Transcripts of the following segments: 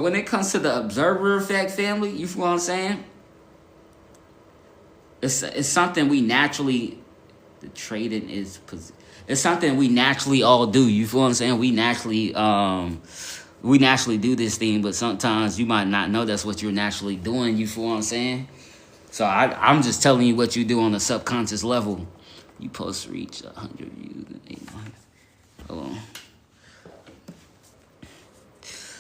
When it comes to the observer effect, family, you feel what I'm saying? It's something we naturally, the trading is, it's something we naturally all do. You feel what I'm saying? We naturally do this thing, but sometimes you might not know that's what you're naturally doing. You feel what I'm saying? So I'm just telling you what you do on a subconscious level. You supposed to reach 100 views in 8 months. Hold on.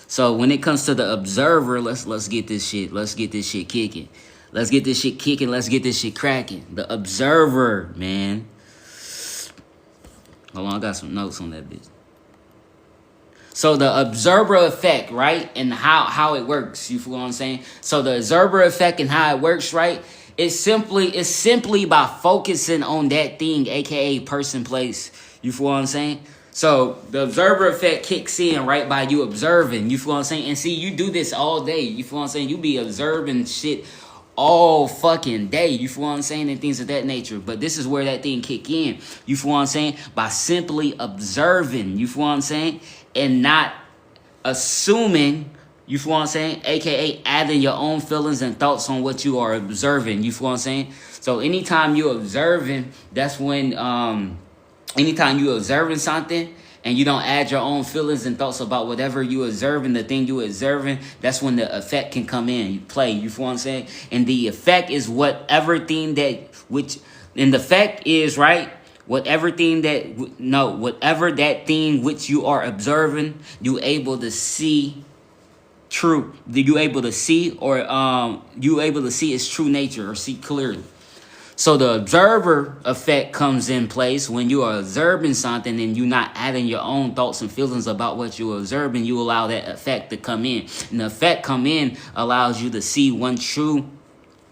So when it comes to the observer, let's get this shit. Let's get this shit kicking. Let's get this shit kicking. Let's get this shit cracking. The observer, man. Hold on, I got some notes on that bitch. So the observer effect, right, and how it works. You feel what I'm saying? So the observer effect and how it works, right? It's simply by focusing on that thing, aka person, place. You feel what I'm saying? So the observer effect kicks in right by you observing. You feel what I'm saying? And see, you do this all day. You feel what I'm saying? You be observing shit all fucking day. You feel what I'm saying? And things of that nature. But this is where that thing kick in. You feel what I'm saying? By simply observing. You feel what I'm saying? And not assuming. You feel what I'm saying? AKA adding your own feelings and thoughts on what you are observing. You feel what I'm saying? So anytime you're observing, that's when anytime you're observing something and you don't add your own feelings and thoughts about whatever you observing, the thing you observing, that's when the effect can come in. You play, you feel what I'm saying? And the effect is whatever thing that, and the effect is, right, whatever that thing which you are observing, you able to see true, you able to see, or you able to see its true nature or see clearly. So the observer effect comes in place when you are observing something and you're not adding your own thoughts and feelings about what you're observing. You allow that effect to come in. And the effect come in allows you to see one true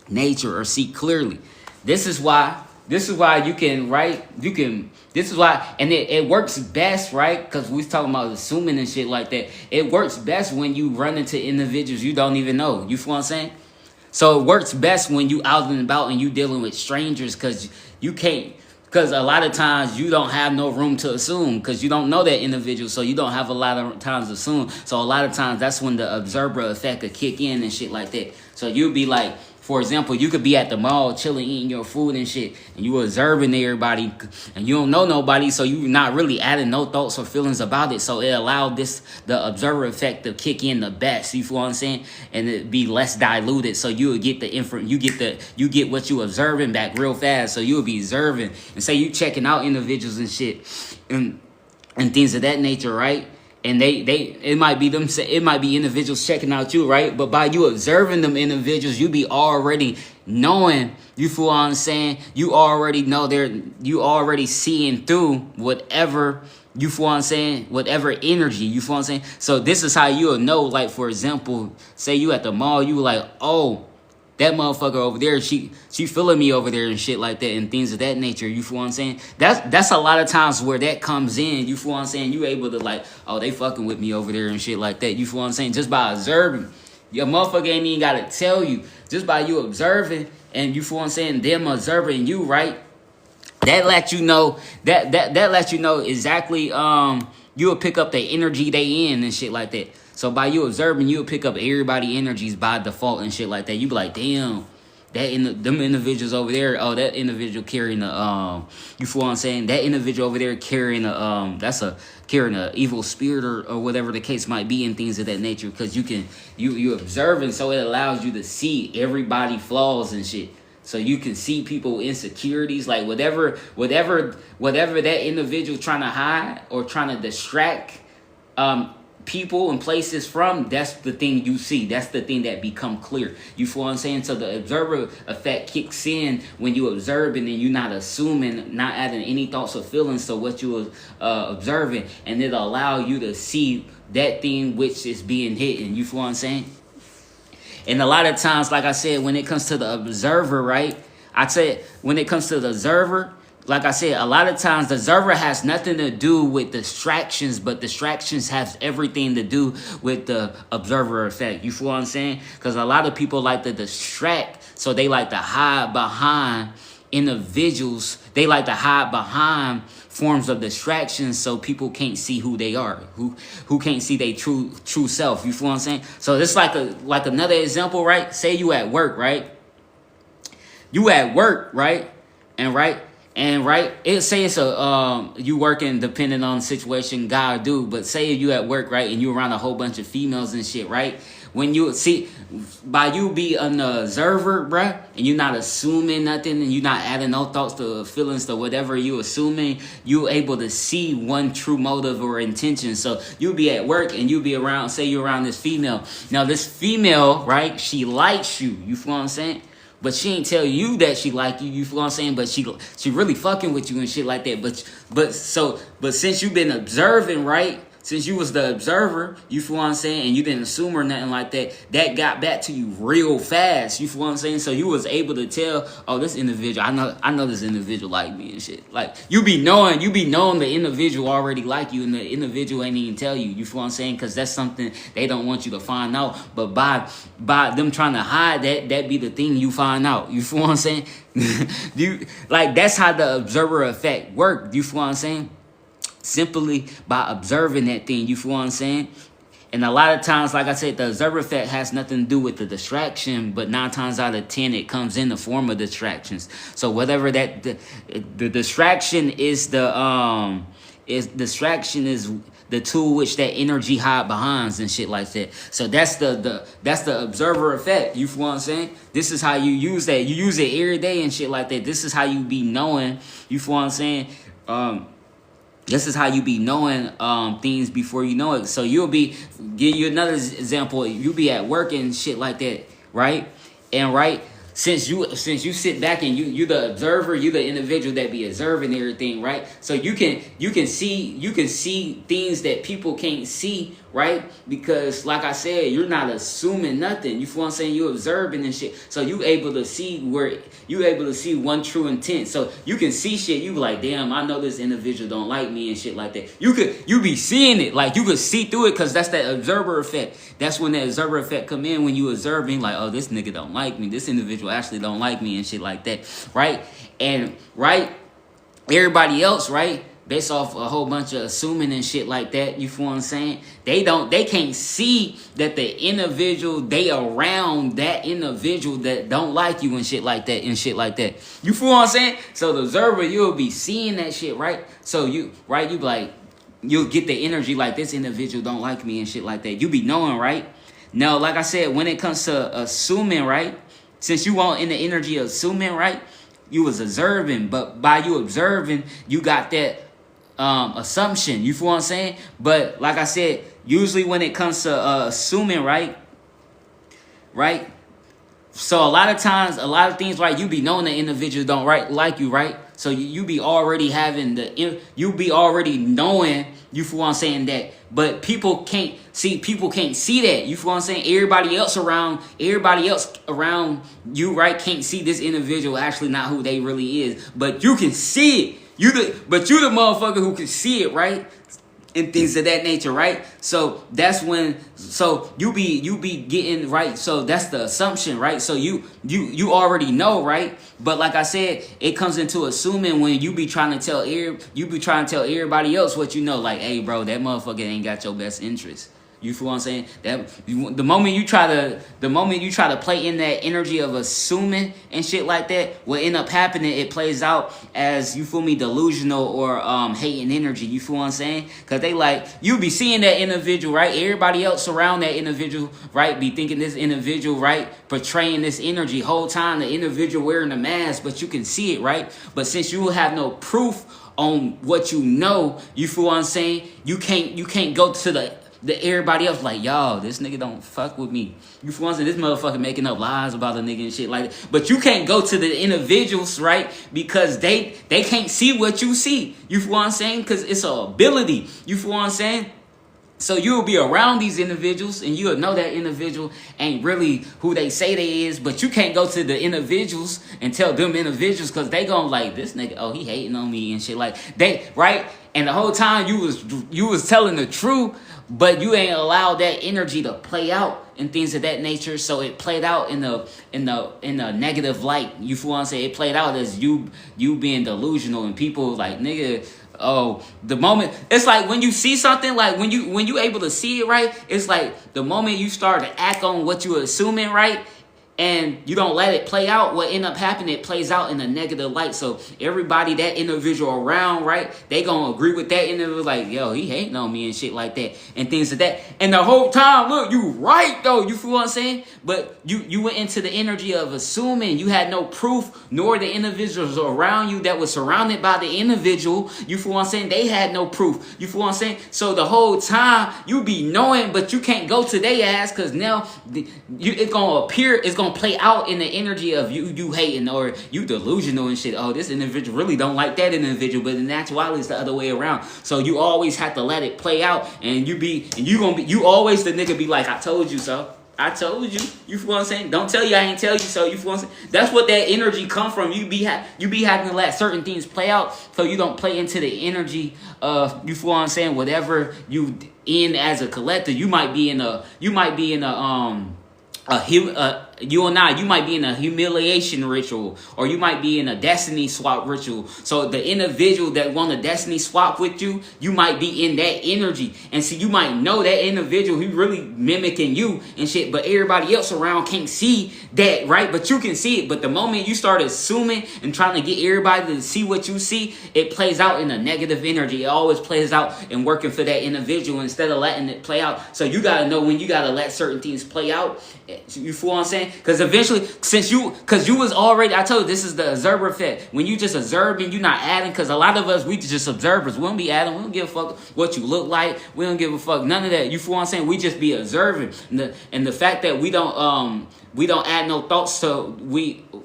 nature or see clearly. This is why you can, right? This is why, and it works best, right? Because we was talking about assuming and shit like that. It works best when you run into individuals you don't even know. You feel what I'm saying? So it works best when you out and about and you dealing with strangers, because you can't, because a lot of times you don't have no room to assume because you don't know that individual, so you don't have a lot of times to assume. So a lot of times that's when the observer effect could kick in and shit like that. So you'll be like, for example, you could be at the mall chilling, eating your food and shit, and you observing everybody, and you don't know nobody, so you're not really adding no thoughts or feelings about it. So it allowed the observer effect to kick in the best. You feel what I'm saying? And it be less diluted, so you would get you get what you observing back real fast. So you would be observing, and say you checking out individuals and shit, and things of that nature, right? And it might be individuals checking out you, right? But by you observing them individuals, you be already knowing, you feel what I'm saying? You already know you already seeing through whatever, you feel what I'm saying? Whatever energy, you feel what I'm saying? So this is how you'll know, like, for example, say you at the mall, you like, oh, that motherfucker over there, she feeling me over there and shit like that and things of that nature. You feel what I'm saying? That's a lot of times where that comes in. You feel what I'm saying? You able to like, oh, they fucking with me over there and shit like that. You feel what I'm saying? Just by observing. Your motherfucker ain't even gotta tell you. Just by you observing and you feel what I'm saying, them observing you, right? That lets you know that lets you know exactly you'll pick up the energy they in and shit like that. So by you observing, you'll pick up everybody energies by default and shit like that. You be like, damn, them individuals over there, oh, that individual carrying you feel what I'm saying? That individual over there carrying carrying a evil spirit or whatever the case might be and things of that nature. Because you observing, so it allows you to see everybody flaws and shit. So you can see people insecurities, like whatever that individual trying to hide or trying to distract people and places from, that's the thing you see. That's the thing that become clear. You feel what I'm saying? So the observer effect kicks in when you observing and you're not assuming, not adding any thoughts or feelings to what you observing, and it'll allow you to see that thing which is being hidden. You feel what I'm saying? And a lot of times, like I said, when it comes to the observer, right? I said when it comes to the observer, like I said, a lot of times the observer has nothing to do with distractions, but distractions have everything to do with the observer effect. You feel what I'm saying? Because a lot of people like to distract, so they like to hide behind individuals, they like to hide behind forms of distractions so people can't see who they are, who can't see their true self. You feel what I'm saying? So it's like another example, right? Say you at work, right? You at work, right? And it say it's a you working depending on the situation, God do, but say you at work, right, and you around a whole bunch of females and shit, right? When you see, by you be an observer, bruh, and you're not assuming nothing, and you're not adding no thoughts to feelings to whatever you assuming, you able to see one true motive or intention. So you be at work and you be around, say you're around this female. Now this female, right, she likes you. You feel what I'm saying? But she ain't tell you that she like you. You feel what I'm saying? But she really fucking with you and shit like that. But since you been observing, right? Since you was the observer, you feel what I'm saying, and you didn't assume or nothing like that, that got back to you real fast. You feel what I'm saying? So you was able to tell, oh, this individual, I know this individual like me and shit. Like you be knowing the individual already like you, and the individual ain't even tell you. You feel what I'm saying? Because that's something they don't want you to find out. But by them trying to hide that be the thing you find out. You feel what I'm saying? That's how the observer effect work. You feel what I'm saying? Simply by observing that thing, you feel what I'm saying? And a lot of times, like I said, the observer effect has nothing to do with the distraction, but 9 times out of 10, it comes in the form of distractions. So whatever that the distraction is, the tool which that energy hide behind and shit like that. So that's the observer effect. You feel what I'm saying? This is how you use that. You use it every day and shit like that. This is how you be knowing. You feel what I'm saying? This is how you be knowing things before you know it. So give you another example. You be at work and shit like that, right? And since you sit back and you the observer, you the individual that be observing everything, right? So you can see things that people can't see, right? Because like I said, you're not assuming nothing. You feel what I'm saying? You observing and shit. So you able to see one true intent. So you can see shit. You be like, damn, I know this individual don't like me and shit like that. You be seeing it, like you could see through it, because that's that observer effect. That's when that observer effect come in, when you observing, like, oh, this nigga don't like me. This individual actually don't like me and shit like that, right? And everybody else, right, based off a whole bunch of assuming and shit like that, you feel what I'm saying? They can't see that the individual, they around that individual that don't like you and shit like that. You feel what I'm saying? So the observer, you'll be seeing that shit, right? So you be like, you'll get the energy like, this individual don't like me and shit like that. You be knowing, right? Now, like I said, when it comes to assuming, right, since you want in the energy of assuming, right, you was observing, but by you observing, you got that assumption. You feel what I'm saying? But like I said, usually when it comes to assuming, right, so a lot of times, a lot of things, right, you be knowing the individuals don't like you, right? So you be already having you be already knowing, you feel what I'm saying, that, but people can't see that. You feel what I'm saying? Everybody else around you, right, can't see this individual actually not who they really is, but you can see it. You the motherfucker who can see it, right? And things of that nature, right? So that's when, so you be getting, right? So that's the assumption, right? So you already know, right? But like I said, it comes into assuming when you be trying to tell everybody else what you know, like, hey, bro, that motherfucker ain't got your best interest. You feel what I'm saying? The moment you try to play in that energy of assuming and shit like that, what end up happening, it plays out as, you feel me, delusional or hating energy. You feel what I'm saying? Because they like, you be seeing that individual, right? Everybody else around that individual, right, be thinking this individual, right, portraying this energy whole time, the individual wearing a mask, but you can see it, right? But since you have no proof on what you know, you feel what I'm saying? You can't go to the everybody else like, yo, this nigga don't fuck with me. You feel what I'm saying? This motherfucker making up lies about a nigga and shit like that. But you can't go to the individuals, right? Because they can't see what you see. You feel what I'm saying? Because it's an ability. You feel what I'm saying? So you'll be around these individuals and you'll know that individual ain't really who they say they is, but you can't go to the individuals and tell them individuals, because they gonna like, this nigga, oh, he hating on me and shit like they, right? And the whole time you was telling the truth, but you ain't allowed that energy to play out and things of that nature. So it played out in the negative light. You feel what I'm saying? It played out as you being delusional, and people like, nigga, oh, the moment it's like when you see something, like when you able to see it, right, it's like the moment you start to act on what you assuming, right, and you don't let it play out, what end up happening, it plays out in a negative light. So everybody, that individual around, right, they gonna agree with that individual, like, yo, he hating on me and shit like that and things like that. And the whole time, look, you right though, you feel what I'm saying? But you went into the energy of assuming. You had no proof, nor the individuals around you that was surrounded by the individual, you feel what I'm saying, they had no proof, you feel what I'm saying? So the whole time you be knowing, but you can't go to their ass, because now it's gonna appear, it's gonna play out in the energy of you hating, or you delusional and shit. Oh, this individual really don't like that individual, but in actuality it's the other way around. So you always have to let it play out, and you always the nigga be like, I told you so. I told you. You feel what I'm saying? Don't tell you I ain't tell you so. You feel what I'm saying? That's what that energy come from. You be having to let certain things play out, so you don't play into the energy of, you feel what I'm saying, whatever you in as a collector. You might be in a you might be in a humiliation ritual, or you might be in a destiny swap ritual. So the individual that want a destiny swap with you, you might be in that energy, and see, you might know that individual, he really mimicking you and shit, but everybody else around can't see that, right? But you can see it. But the moment you start assuming and trying to get everybody to see what you see, it plays out in a negative energy. It always plays out in working for that individual instead of letting it play out. So you gotta know when you gotta let certain things play out. You feel what I'm saying? Because eventually, because you was already, I told you, this is the observer effect. When you just observing, you're not adding, because a lot of us, we just observers. We don't be adding. We don't give a fuck what you look like. We don't give a fuck none of that. You feel what I'm saying? We just be observing. And the fact that we don't add no thoughts to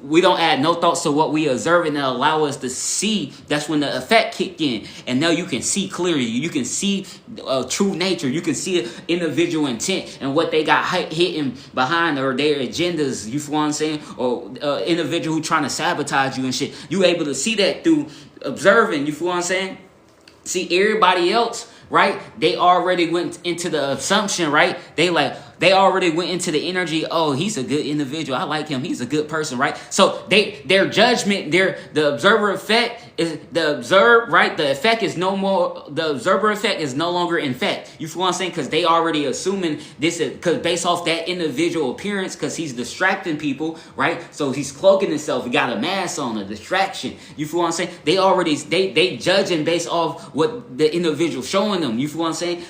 we don't add no thoughts to what we observe, and allow us to see. That's when the effect kick in, and now you can see clearly. You can see true nature. You can see individual intent and what they got hidden behind, or their agendas. You feel what I'm saying? Or individual who trying to sabotage you and shit. You able to see that through observing. You feel what I'm saying? See, everybody else, right? They already went into the assumption, right? They already went into the energy. Oh, he's a good individual. I like him. He's a good person, right? So their judgment, the observer effect is the observe, right? The effect is no more. The observer effect is no longer in fact. You feel what I'm saying? Because they already assuming this is because based off that individual appearance, because he's distracting people, right? So he's cloaking himself. He got a mask on, a distraction. You feel what I'm saying? They judging based off what the individual showing them. You feel what I'm saying?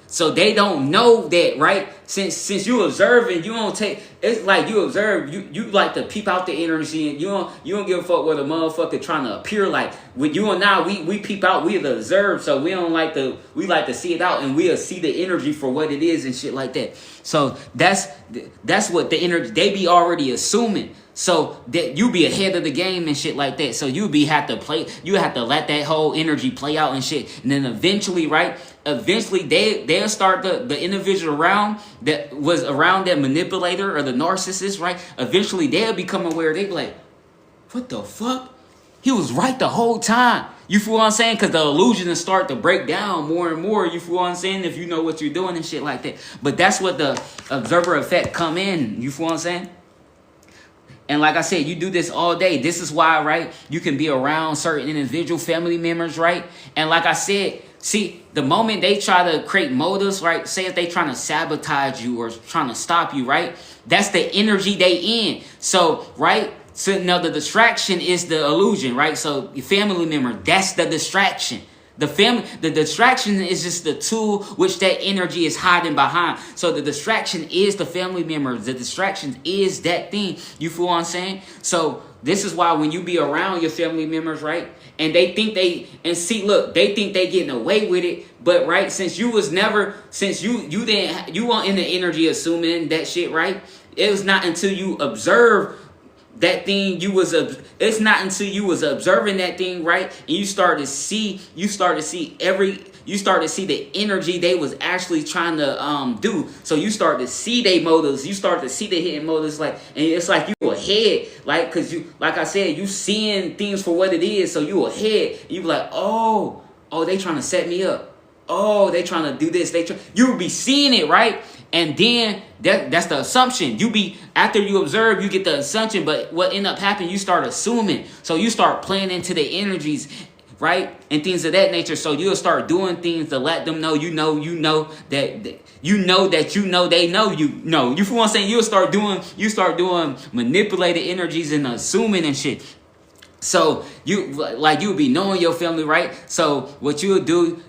So they don't know that, right? Since you observing, you don't take. It's like you observe. You like to peep out the energy, and you don't give a fuck what a motherfucker trying to appear like. With you and I, we peep out. We observe, so we like to see it out, and we'll see the energy for what it is and shit like that. So that's what the energy they be already assuming. So that you be ahead of the game and shit like that. So you have to let that whole energy play out and shit. And then eventually, right? Eventually they'll start the individual around that was around that manipulator or the narcissist, right? Eventually they'll become aware. They be like, what the fuck? He was right the whole time. You feel what I'm saying? Because the illusions start to break down more and more. You feel what I'm saying? If you know what you're doing and shit like that. But that's what the observer effect come in. You feel what I'm saying? And like I said, you do this all day. This is why, right? You can be around certain individual family members, right? And like I said, see, the moment they try to create motives, right? Say if they trying to sabotage you or trying to stop you, right? That's the energy they in. So, right? So now the distraction is the illusion, right? So your family member, that's the distraction. The distraction is just the tool which that energy is hiding behind. So the distraction is the family members. The distraction is that thing. You feel what I'm saying? So this is why when you be around your family members, right? And they think they think they getting away with it. But right, since you weren't in the energy assuming that shit, right? It was not until you observe that thing it's not until you was observing that thing, right? And you start to see the energy they was actually trying to do. So you start to see their motives, you start to see the hidden motives, like, and it's like you ahead, like, cause you, like I said, you seeing things for what it is, so you ahead. You be like, oh, they trying to set me up. oh, they trying to do this. You will be seeing it, right? And then that's the assumption. After you observe, you get the assumption, but what end up happening, you start assuming. So you start playing into the energies, right? And things of that nature. So you'll start doing things to let them know they know you know. You feel what I'm saying? You start doing manipulated energies and assuming and shit. So you'll be knowing your family, right? So what you'll do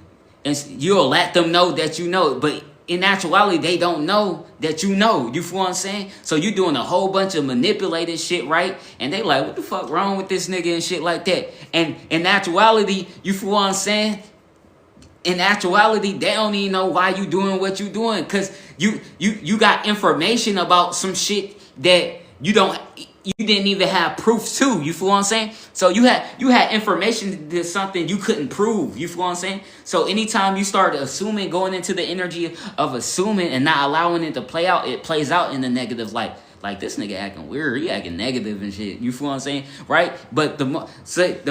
is you'll let them know that you know, but in actuality, they don't know that you know. You feel what I'm saying? So you doing a whole bunch of manipulated shit, right? And they like, what the fuck wrong with this nigga and shit like that. And in actuality, you feel what I'm saying? In actuality, they don't even know why you doing what you doing. Cause you got information about some shit that you didn't even have proof to. You feel what I'm saying? So you had information to something you couldn't prove. You feel what I'm saying? So anytime you start assuming, going into the energy of assuming and not allowing it to play out, it plays out in the negative light. Like, this nigga acting weird, he acting negative and shit. You feel what I'm saying? Right? But the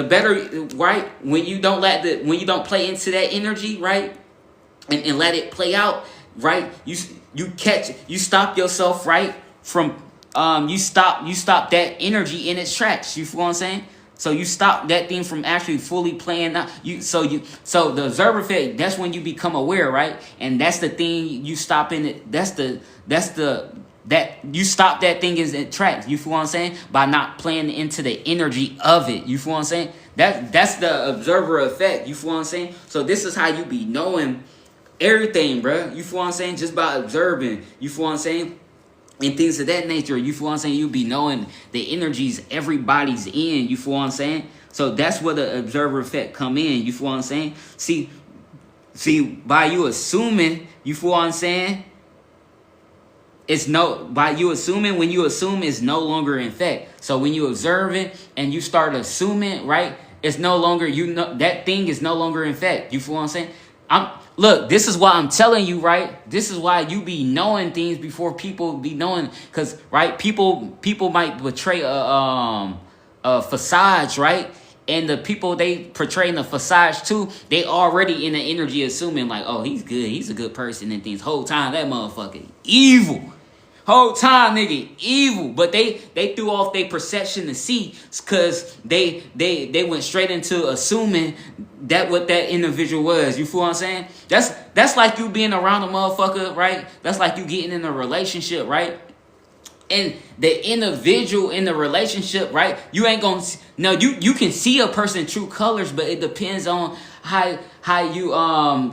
better, right? When you don't play into that energy, right? And let it play out, right? You stop yourself, right? From you stop that energy in its tracks. You feel what I'm saying? So you stop that thing from actually fully playing out. So the observer effect, that's when you become aware, right? And that's the thing you stop in it. That you stop that thing in its tracks. You feel what I'm saying? By not playing into the energy of it. You feel what I'm saying? That's the observer effect. You feel what I'm saying? So this is how you be knowing everything, bro. You feel what I'm saying? Just by observing. You feel what I'm saying? And things of that nature. You feel what I'm saying? You be knowing the energies everybody's in. You feel what I'm saying? So that's where the observer effect come in. You feel what I'm saying? See, by you assuming, you feel what I'm saying? When you assume, it's no longer in fact. So when you observe it and you start assuming, right, it's no longer, that thing is no longer in fact. You feel what I'm saying? Look, this is why I'm telling you, right? This is why you be knowing things before people be knowing, because, right, people might portray a facade, right? And the people they portray in the facade too, they already in the energy assuming like, oh, he's good, he's a good person and things. Whole time that motherfucker evil. Whole time, nigga, evil. But they threw off their perception to see, because they went straight into assuming that what that individual was. You feel what I'm saying? That's like you being around a motherfucker, right? That's like you getting in a relationship, right? And the individual in the relationship, right? You ain't gonna no. You can see a person true colors, but it depends on how you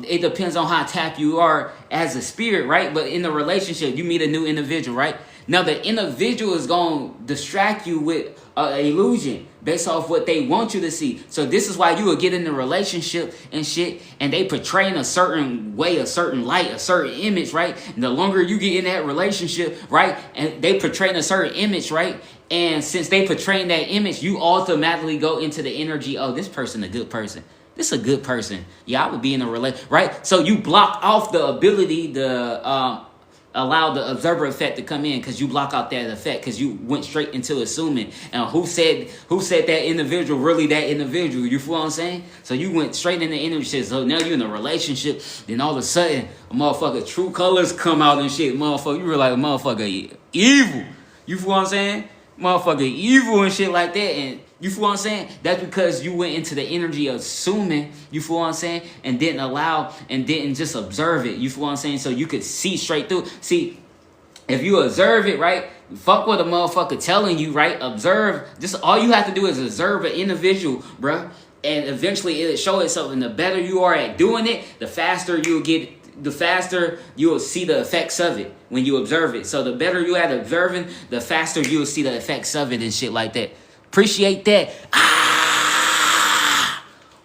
it depends on how tapped you are as a spirit, right? But in the relationship, you meet a new individual, right? Now the individual is gonna distract you with illusion based off what they want you to see. So this is why you will get in a relationship and shit, and they portraying a certain way, a certain light, a certain image, right? And the longer you get in that relationship, right, and they portraying a certain image, right? And since they portraying that image, you automatically go into the energy, oh, this person a good person. This is a good person. Yeah, I would be in a relationship, right? So you block off the ability to allow the observer effect to come in, because you block out that effect, because you went straight into assuming. And who said that individual really that individual? You feel what I'm saying? So you went straight into energy. So now you're in a relationship, then all of a sudden a motherfucker true colors come out and shit. Motherfucker, you realize motherfucker evil. You feel what I'm saying? Motherfucker evil and shit like that. And you feel what I'm saying? That's because you went into the energy of assuming, you feel what I'm saying? And didn't allow and didn't just observe it. You feel what I'm saying? So you could see straight through. See, if you observe it, right? Fuck what a motherfucker telling you, right? Observe. Just all you have to do is observe an individual, bruh. And eventually it'll show itself. And the better you are at doing it, the faster you'll see the effects of it when you observe it. So the better you at observing, the faster you'll see the effects of it and shit like that. Appreciate that.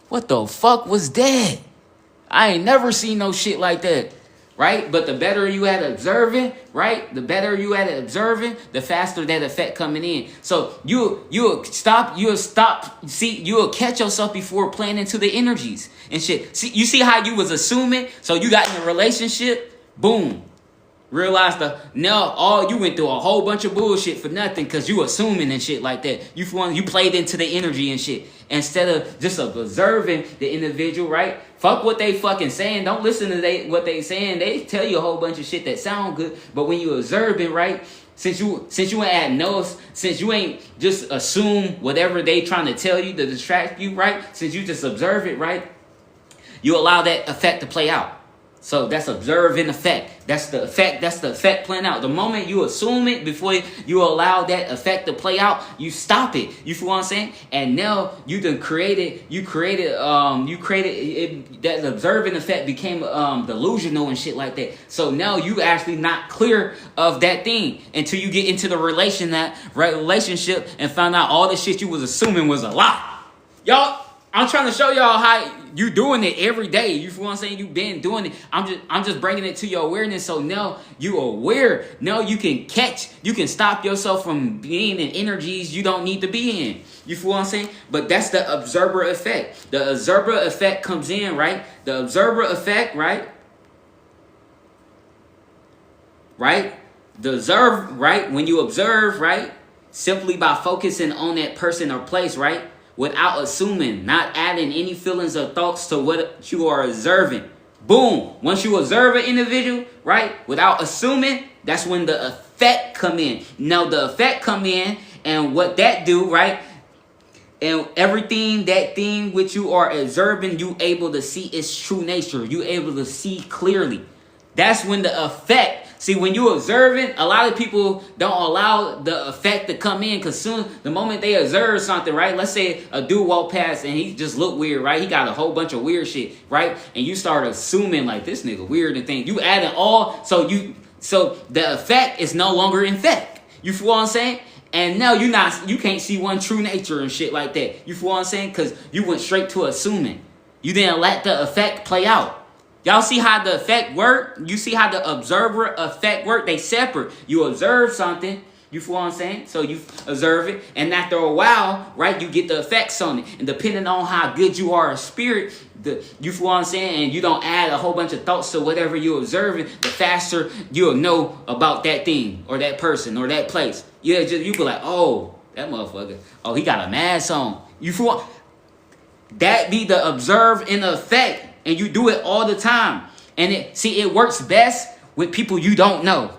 What the fuck was that? I ain't never seen no shit like that, right? But the better you at observing, right? The better you at observing, the faster that effect coming in. So you'll catch yourself before playing into the energies and shit. See, you see how you was assuming? So you got in a relationship, boom. Realize you went through a whole bunch of bullshit for nothing, because you assuming and shit like that. You played into the energy and shit. instead of just observing the individual, right? Fuck what they fucking saying. Don't listen to what they saying. They tell you a whole bunch of shit that sound good, but when you observe it, right? Since you ain't at no, since you ain't just assume whatever they trying to tell you to distract you, right? Since you just observe it, right? You allow that effect to play out. So that's observing effect. That's the effect playing out. The moment you assume it before you allow that effect to play out, you stop it. You feel what I'm saying? And now you created it, that observing effect became delusional and shit like that. So now you actually not clear of that thing until you get into the relationship and find out all the shit you was assuming was a lie. Y'all, I'm trying to show y'all how you doing it every day. You feel what I'm saying? You been doing it. I'm just bringing it to your awareness. So now you aware. Now you can stop yourself from being in energies you don't need to be in. You feel what I'm saying? But that's the observer effect. The observer effect comes in, right? The observer effect, right? Right? The observe, right? When you observe, right? Simply by focusing on that person or place, right? Without assuming, not adding any feelings or thoughts to what you are observing. Boom. Once you observe an individual, right, without assuming, that's when the effect come in. Now the effect come in, and what that do, right, and everything, that thing which you are observing, you able to see its true nature. You able to see clearly. That's when the effect. See, when you observe it, a lot of people don't allow the effect to come in, because soon, the moment they observe something, right? Let's say a dude walk past and he just look weird, right? He got a whole bunch of weird shit, right? And you start assuming like this nigga weird and things. You add it all, so the effect is no longer in effect. You feel what I'm saying? And now you can't see one true nature and shit like that. You feel what I'm saying? Because you went straight to assuming. You didn't let the effect play out. Y'all see how the effect work? You see how the observer effect work? They separate. You observe something, you feel what I'm saying? So you observe it, and after a while, right, you get the effects on it. And depending on how good you are in spirit, you feel what I'm saying? And you don't add a whole bunch of thoughts to whatever you're observing, the faster you'll know about that thing or that person or that place. You be like, oh, that motherfucker, oh, he got a mask on. You feel that be the observe in effect. And you do it all the time. And it works best with people you don't know.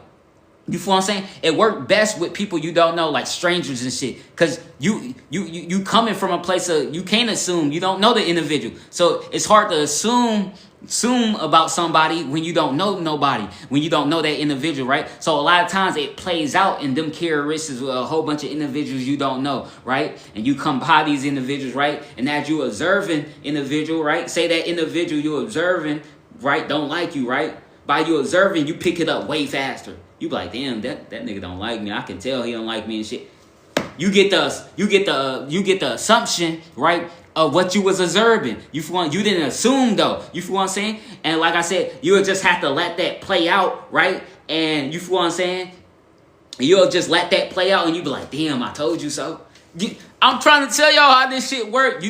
You feel what I'm saying? It works best with people you don't know, like strangers and shit. Because you coming from a place of, you can't assume. You don't know the individual. So it's hard to assume about somebody when you don't know nobody, when you don't know that individual, right? So a lot of times it plays out in them characteristics with a whole bunch of individuals you don't know, right? And you come by these individuals, right? And as you observing individual, right? Say that individual you observing, right, don't like you, right? By you observing, you pick it up way faster. You be like, damn, that nigga don't like me. I can tell he don't like me and shit. You get the assumption, right, of what you was observing. You didn't assume though. You feel what I'm saying? And like I said, you'll just have to let that play out, right? And you feel what I'm saying? You'll just let that play out, and you be like, damn, I told you so. I'm trying to tell y'all how this shit work.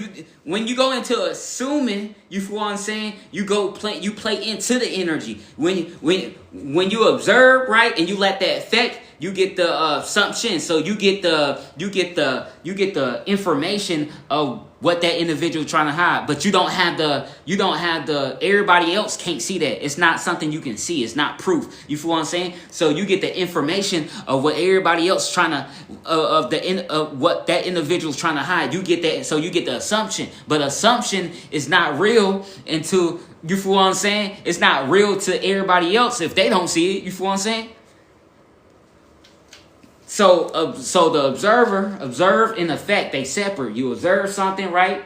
When you go into assuming, you feel what I'm saying? You play into the energy. When you observe, right, and you let that affect, you get the assumption. So you get the information of what that individual trying to hide, but you don't have the everybody else can't see that. It's not something you can see. It's not proof. You feel what I'm saying? So you get the information of what everybody else trying to of what that individual's trying to hide. You get that, so you get the assumption, but assumption is not real until, you feel what I'm saying? It's not real to everybody else if they don't see it. You feel what I'm saying? So the observe in effect, they separate. You observe something, right?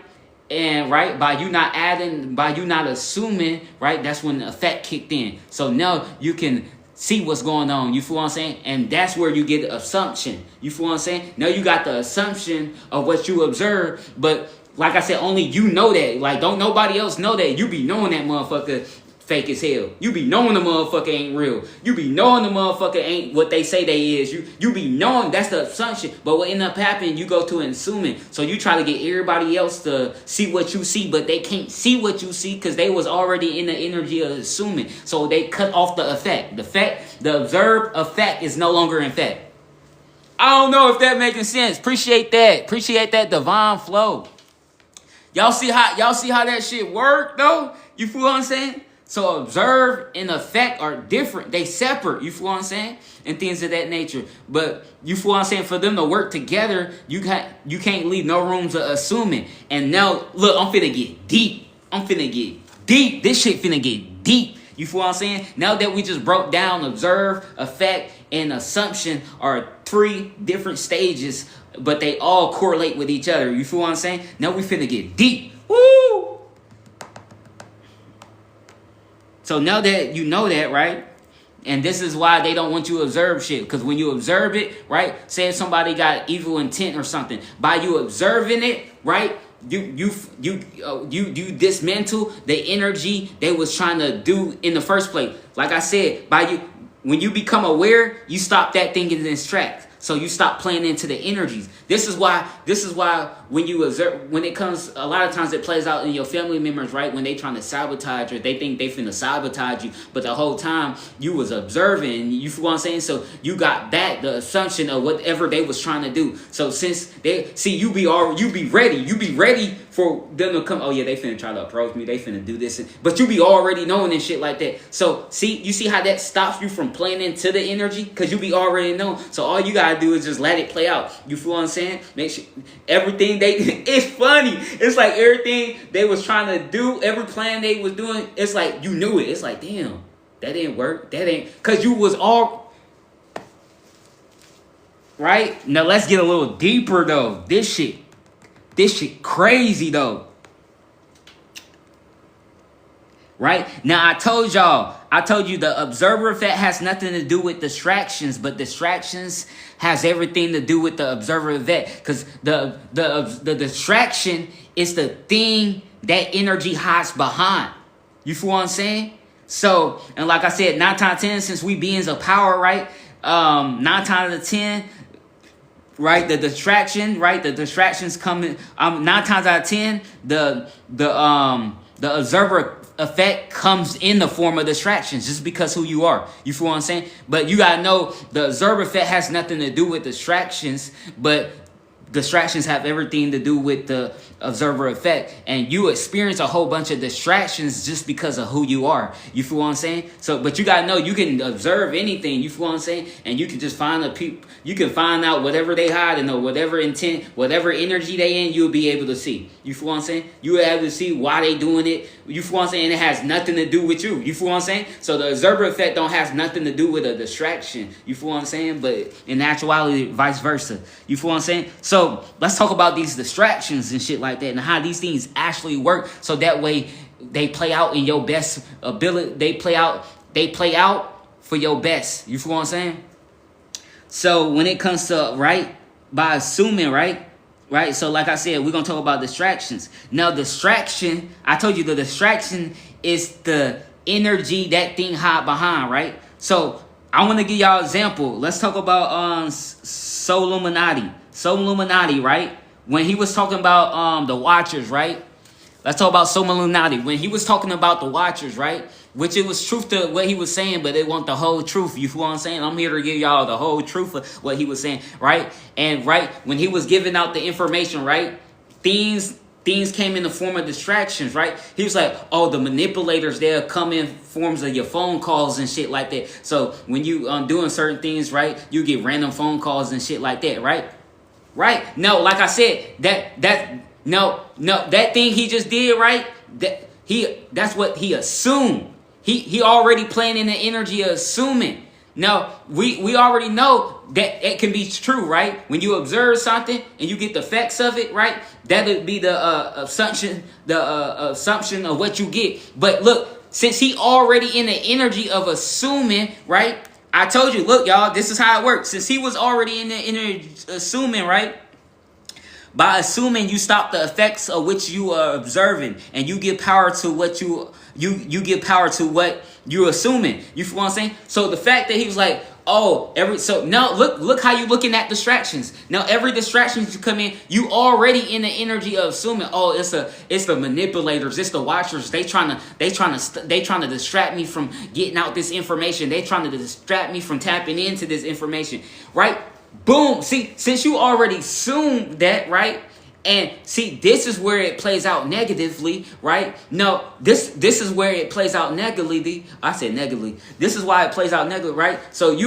And right, by you not assuming, right, that's when the effect kicked in. So now you can see what's going on. You feel what I'm saying? And that's where you get the assumption. You feel what I'm saying? Now you got the assumption of what you observe, but like I said, only you know that. Like, don't nobody else know that. You be knowing that motherfucker fake as hell. You be knowing the motherfucker ain't real. You be knowing the motherfucker ain't what they say they is. You be knowing, that's the assumption. But what end up happening, you go to assuming. So you try to get everybody else to see what you see, but they can't see what you see because they was already in the energy of assuming. So they cut off the effect. The observed effect is no longer in effect. I don't know if that making sense. Appreciate that divine flow. Y'all see how that shit work though? You feel what I'm saying? So observe and effect are different. They separate. You feel what I'm saying? And things of that nature. But you feel what I'm saying? For them to work together, you can't leave no room to assuming. And now look, I'm finna get deep. This shit finna get deep. You feel what I'm saying? Now that we just broke down observe, effect, and assumption are 3 different stages, but they all correlate with each other. You feel what I'm saying? Now we finna get deep. Woo! So now that you know that, right? And this is why they don't want you to observe shit. Because when you observe it, right? Say if somebody got evil intent or something, by you observing it, right? You dismantle the energy they was trying to do in the first place. Like I said, when you become aware, you stop that thing in its tracks. So you stop playing into the energies. This is why when you observe, when it comes, a lot of times it plays out in your family members, right? When they trying to sabotage or they think they finna sabotage you, but the whole time you was observing, you feel what I'm saying? So you got back the assumption of whatever they was trying to do. So since they see you be ready for them to come. Oh yeah, they finna try to approach me. They finna do this, but you be already knowing and shit like that. So you see how that stops you from playing into the energy because you be already knowing. So all you gotta do is just let it play out. You feel what I'm saying? Make sure everything it's funny. It's like everything they was trying to do, every plan they was doing. It's like you knew it. It's like damn, that didn't work. That ain't because you was all. Right? Now let's get a little deeper though. This shit crazy though. Right? Now I told you the observer effect has nothing to do with distractions, but distractions has everything to do with the observer effect. Because the distraction is the thing that energy hides behind. You feel what I'm saying? So, and like I said, 9 times out of 10, since we beings of power, right? 9 times out of 10, right? The distractions coming. 9 times out of 10, the observer effect comes in the form of distractions, just because who you are. You feel what I'm saying? But you gotta know the observer effect has nothing to do with distractions, but distractions have everything to do with the observer effect, and you experience a whole bunch of distractions just because of who you are. You feel what I'm saying? So, but you gotta know you can observe anything. You feel what I'm saying? And you can just find the people. You can find out whatever they hide and know whatever intent, whatever energy they in. You'll be able to see. You feel what I'm saying? You will be able to see why they doing it. You feel what I'm saying? It has nothing to do with you. You feel what I'm saying? So the observer effect don't have nothing to do with a distraction. You feel what I'm saying? But in actuality, vice versa. You feel what I'm saying? So let's talk about these distractions and shit like that, and how these things actually work. So that way they play out in your best ability. They play out for your best. You feel what I'm saying? So when it comes to, right, by assuming, right? So like I said, we're going to talk about distractions. Now, distraction, I told you the distraction is the energy that thing hide behind, right? So I want to give y'all an example. Let's talk about Soul Illuminati, right? When he was talking about the Watchers, right? Let's talk about Soul Illuminati. When he was talking about the Watchers, right? Which it was truth to what he was saying, but they want the whole truth. You feel what I'm saying? I'm here to give y'all the whole truth of what he was saying, right? And right when he was giving out the information, right? Things came in the form of distractions, right? He was like, oh, the manipulators, they'll come in forms of your phone calls and shit like that. So when you doing certain things, right, you get random phone calls and shit like that, right? Right? No, like I said, that thing he just did, right? That's what he assumed. He already playing in the energy of assuming. Now, we already know that it can be true, right? When you observe something and you get the effects of it, right? That would be the assumption of what you get. But look, since he already in the energy of assuming, right? I told you, look, y'all, this is how it works. Since he was already in the energy assuming, right? By assuming, you stop the effects of which you are observing, and you give power to what you give power to what you're assuming. You feel what I'm saying? So the fact that he was like, oh, now look how you looking at distractions. Now every distraction you come in, you already in the energy of assuming. Oh, it's the manipulators, it's the watchers. They trying to distract me from getting out this information. They trying to distract me from tapping into this information, right? Boom. See, since you already assumed that, right? And see, this is where it plays out negatively, right? No, this is where it plays out negatively. I said negatively. This is why it plays out negatively, right? So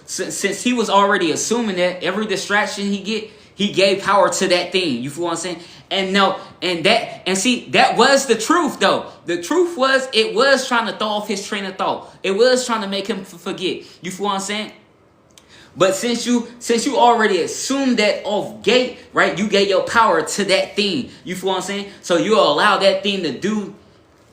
since he was already assuming that every distraction he gave power to that thing. You feel what I'm saying? And see, that was the truth though. The truth was it was trying to throw off his train of thought. It was trying to make him forget. You feel what I'm saying? But since you already assumed that off gate, right, you gave your power to that thing. You feel what I'm saying? So you allow that thing to do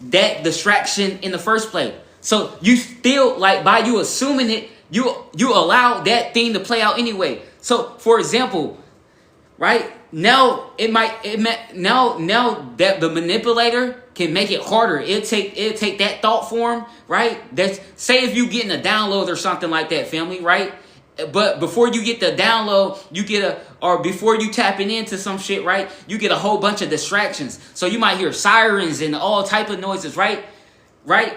that distraction in the first place. So you still, like, by you assuming it, you allow that thing to play out anyway. So for example, right, now now that the manipulator can make it harder. It'll take that thought form, right? That's, say if you getting a download or something like that, family, right? But before you get the download, or before you tapping into some shit, right? You get a whole bunch of distractions. So you might hear sirens and all type of noises, right? Right?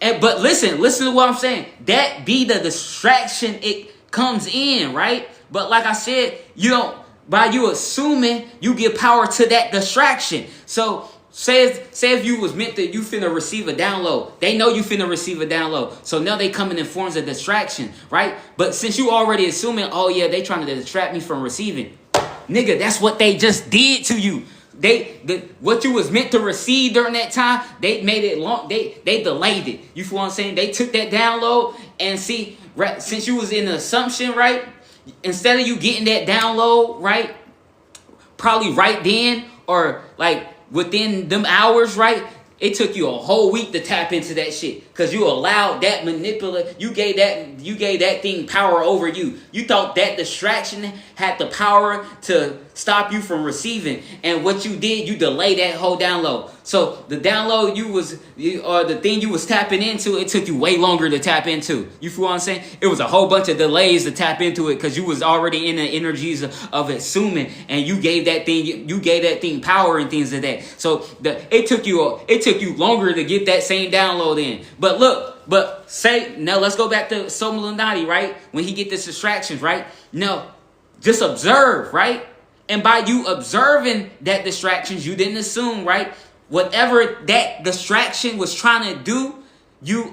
But listen to what I'm saying. That be the distraction it comes in, right? But like I said, by you assuming, you give power to that distraction. So say if you was meant that you finna receive a download, they know you finna receive a download. So now they coming in forms of distraction, right? But since you already assuming, oh yeah, they trying to distract me from receiving, nigga, that's what they just did to you. What you was meant to receive during that time, they made it long. They delayed it. You feel what I'm saying? They took that download and see, right, since you was in the assumption, right? Instead of you getting that download, right, probably right then or like within them hours, right, it took you a whole week to tap into that shit because you allowed that manipulate. You gave that thing power over you. You thought that distraction had the power to stop you from receiving, and what you did, you delayed that whole download. So the download or the thing you was tapping into, it took you way longer to tap into. You feel what I'm saying? It was a whole bunch of delays to tap into it because you was already in the energies of assuming, and you gave that thing power and things like that. So it took you longer to get that same download in. But look, now let's go back to Soma Lunati, right? When he get this distractions, right? No, just observe, right? And by you observing that distractions, you didn't assume, right? Whatever that distraction was trying to do, you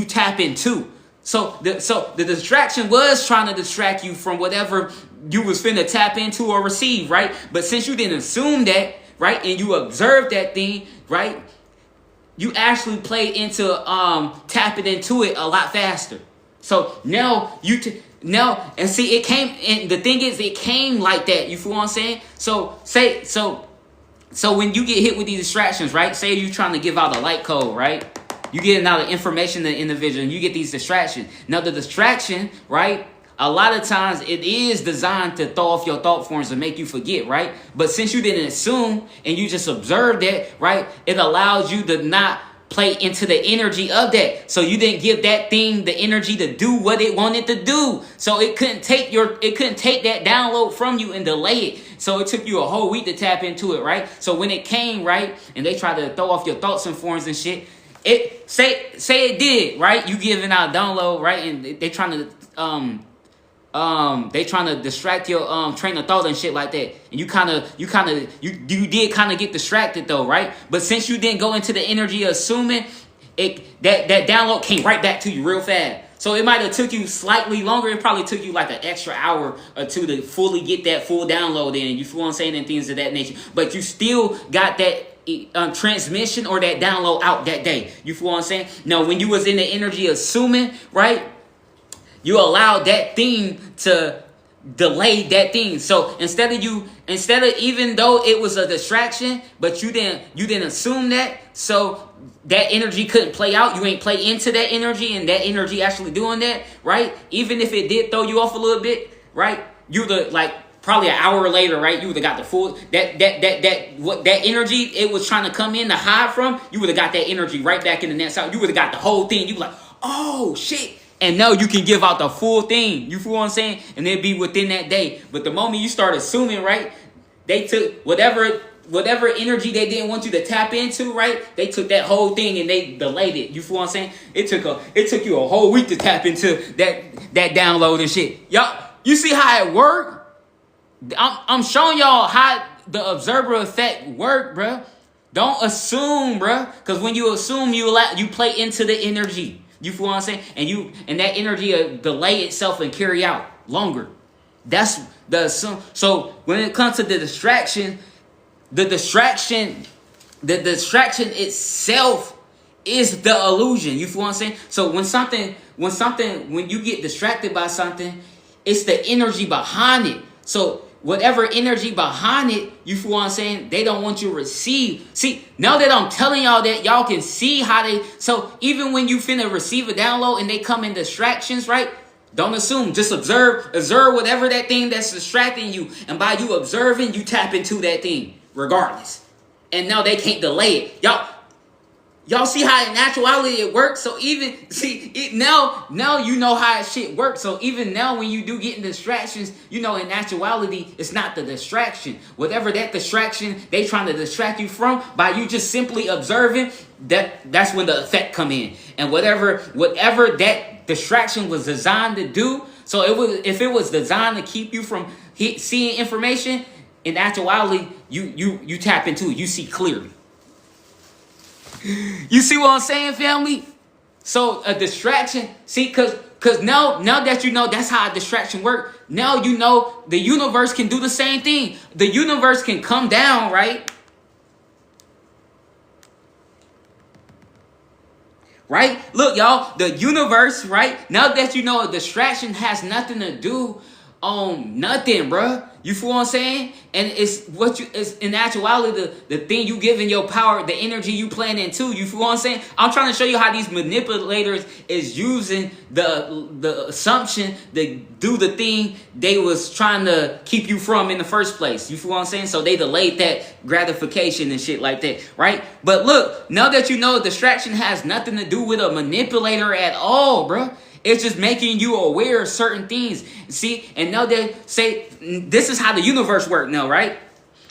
tap into. So the distraction was trying to distract you from whatever you was finna tap into or receive, right? But since you didn't assume that, right, and you observed that thing, right, you actually played into tapping into it a lot faster. So now and see, it came, and the thing is, it came like that. You feel what I'm saying? So when you get hit with these distractions, right? Say you're trying to give out a light code, right? You getting out of information to the individual, and you get these distractions. Now the distraction, right? A lot of times it is designed to throw off your thought forms and make you forget, right? But since you didn't assume and you just observed that, right? It allows you to not play into the energy of that. So you didn't give that thing the energy to do what it wanted to do. So it couldn't take that download from you and delay it. So it took you a whole week to tap into it, right? So when it came, right, and they tried to throw off your thoughts and forms and shit, say it did, right? You giving out a download, right? And they trying to distract your train of thought and shit like that, and you did kind of get distracted though, right? But since you didn't go into the energy of assuming, that download came right back to you real fast. So it might have took you slightly longer. It probably took you like an extra hour or two to fully get that full download in. You feel what I'm saying, and things of that nature. But you still got that transmission or that download out that day. You feel what I'm saying? Now, when you was in the energy of assuming, right, you allowed that thing to delay that thing. So instead of even though it was a distraction, but you didn't assume that, so that energy couldn't play out. You ain't play into that energy, and that energy actually doing that, right? Even if it did throw you off a little bit, right? You the like probably an hour later, right? You would have got the full that energy it was trying to come in to hide from. You would have got that energy right back in the next out. You would have got the whole thing. You were like, oh shit. And now you can give out the full thing. You feel what I'm saying? And it'd be within that day. But the moment you start assuming, right, they took whatever energy they didn't want you to tap into, right? They took that whole thing and they delayed it. You feel what I'm saying? It took you a whole week to tap into that download and shit. Y'all, you see how it worked? I'm showing y'all how the observer effect work, bruh. Don't assume, bruh. Because when you assume, you play into the energy. You feel what I'm saying? And that energy delay itself and carry out longer. That's the assume. So when it comes to the distraction itself is the illusion. You feel what I'm saying? So when you get distracted by something, it's the energy behind it. So whatever energy behind it, you feel what I'm saying? They don't want you to receive. See, now that I'm telling y'all that, y'all can see how they. So even when you finna receive a download and they come in distractions, right? Don't assume. Just observe whatever that thing that's distracting you, and by you observing, you tap into that thing regardless. And now they can't delay it. Y'all see how in actuality it works? So even, now you know how that shit works. So even now when you do get in distractions, you know in actuality, it's not the distraction. Whatever that distraction they trying to distract you from, by you just simply observing, that's when the effect come in. And whatever that distraction was designed to do, so if it was designed to keep you from seeing information, in actuality, you tap into it. You see clearly. You see what I'm saying, family? So a distraction, see, cause now that you know that's how a distraction works, now you know the universe can do the same thing. The universe can come down, right? Right? Look, y'all, the universe, right? Now that you know a distraction has nothing to do on nothing, bruh. You feel what I'm saying? And it's in actuality the thing you giving your power, the energy you playing into. You feel what I'm saying? I'm trying to show you how these manipulators is using the assumption to do the thing they was trying to keep you from in the first place. You feel what I'm saying? So they delayed that gratification and shit like that, right? But look, now that you know distraction has nothing to do with a manipulator at all, bruh. It's just making you aware of certain things. See, and now they say this is how the universe works now, right?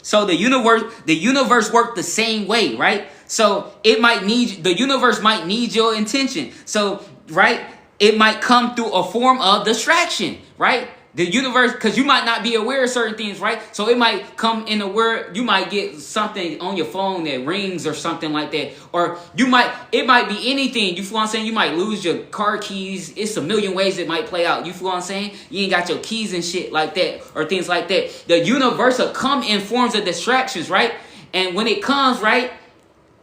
So the universe works the same way, right? So the universe might need your intention. So, right, it might come through a form of distraction, right? The universe, because you might not be aware of certain things, right? So it might come in a word, you might get something on your phone that rings or something like that. Or it might be anything. You feel what I'm saying? You might lose your car keys. It's a million ways it might play out. You feel what I'm saying? You ain't got your keys and shit like that or things like that. The universe will come in forms of distractions, right? And when it comes, right,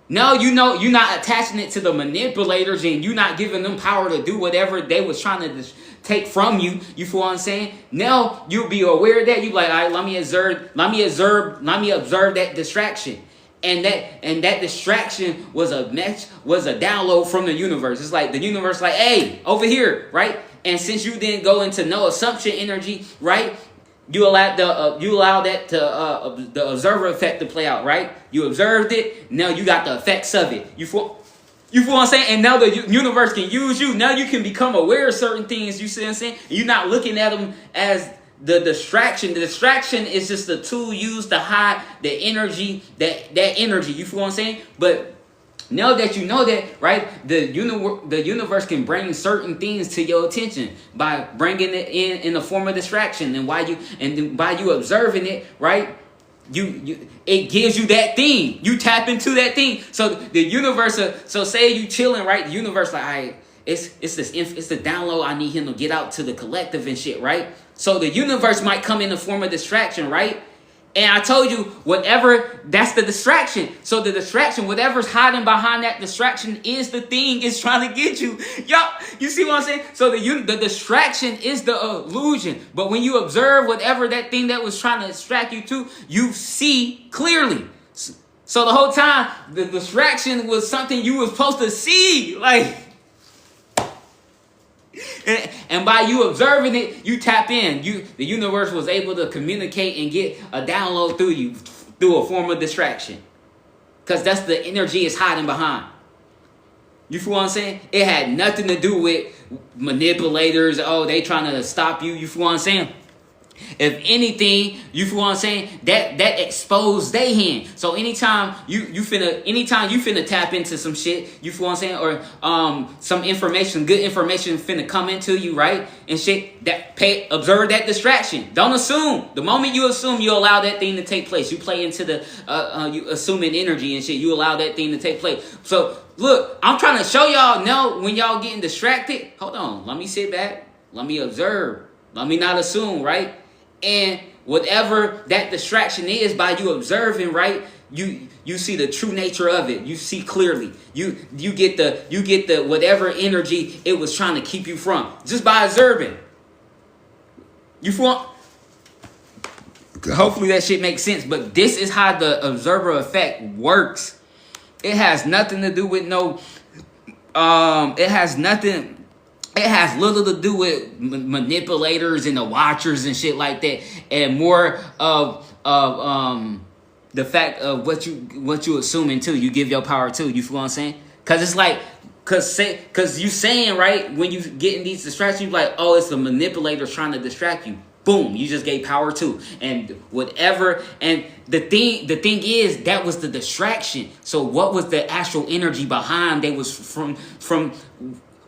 now you know you're not attaching it to the manipulators and you're not giving them power to do whatever they was trying to take from you. You feel what I'm saying? Now you'll be aware of that. You like, all right, let me observe that distraction. And that distraction was a download from the universe. It's like the universe like, hey, over here, right? And since you didn't go into no assumption energy, right? You allow that to the observer effect to play out, right? You observed it. Now you got the effects of it. You feel what I'm saying? And now the universe can use you. Now you can become aware of certain things. You see what I'm saying? You're not looking at them as the distraction. The distraction is just a tool used to hide the energy, that energy. You feel what I'm saying? But now that you know that, right, the universe can bring certain things to your attention by bringing it in the form of distraction, and by you observing it, right, it gives you that thing. You tap into that thing. So the universe, so say you chilling, right? The universe like, all right, it's the download. I need him to get out to the collective and shit, right? So the universe might come in the form of distraction, right? And I told you, that's the distraction. So the distraction, whatever's hiding behind that distraction is the thing it's trying to get you. Yup, you see what I'm saying? So the distraction is the illusion. But when you observe whatever that thing that was trying to distract you to, you see clearly. So the whole time, the distraction was something you were supposed to see. Like, and by you observing it, you tap in. The universe was able to communicate and get a download through you through a form of distraction. Because that's the energy it's hiding behind. You feel what I'm saying? It had nothing to do with manipulators. Oh, they trying to stop you. You feel what I'm saying? If anything, you feel what I'm saying? That exposed they hand. So anytime you finna tap into some shit, you feel what I'm saying? Or some information, good information finna come into you, right? And shit, observe that distraction. Don't assume. The moment you assume, you allow that thing to take place. You play into the you assuming energy and shit. You allow that thing to take place. So look, I'm trying to show y'all now when y'all getting distracted. Hold on, let me sit back. Let me observe. Let me not assume, right? And whatever that distraction is, by you observing, right, you see the true nature of it. You see clearly. You get the whatever energy it was trying to keep you from, just by observing. You feel? Hopefully that shit makes sense. But this is how the observer effect works. It has nothing to do with no. It has little to do with manipulators and the watchers and shit like that, and more of the fact of what you assuming too. You give your power to. You feel what I'm saying? Cause it's like, cause you saying, right, when you getting these distractions, you like, oh, it's the manipulator trying to distract you. Boom, you just gave power to, and whatever. And the thing is, that was the distraction. So what was the actual energy behind? They was from.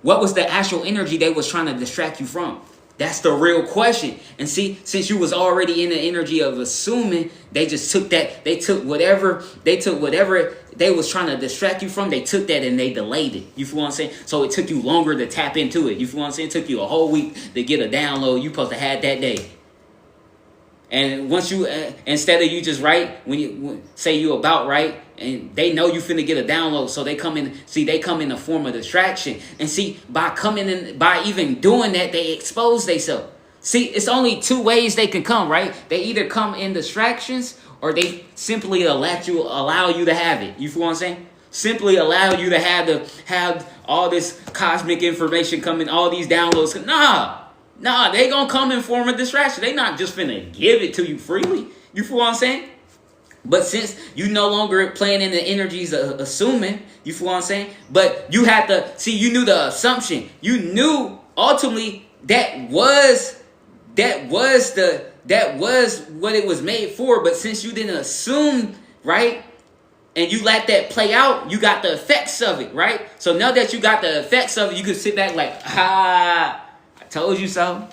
What was the actual energy they was trying to distract you from? That's the real question. And see, since you was already in the energy of assuming, they just took that. They took whatever they was trying to distract you from. They took that and they delayed it. You feel what I'm saying? So it took you longer to tap into it. You feel what I'm saying? It took you a whole week to get a download you supposed to have that day. And once you, instead of you just write, when you say you about right, and they know you finna get a download, so they come in the form of distraction. And see, by even doing that, they expose themselves. See, it's only two ways they can come, right? They either come in distractions, or they simply allow you to have it. You feel what I'm saying? Simply allow you to have all this cosmic information coming, all these downloads. Nah, they gonna come in form of distraction. They not just finna give it to you freely. You feel what I'm saying? But since you no longer playing in the energies of assuming, you feel what I'm saying? But you had to see, you knew the assumption. You knew ultimately that was what it was made for. But since you didn't assume, right, and you let that play out, you got the effects of it, right? So now that you got the effects of it, you can sit back like, I told you so.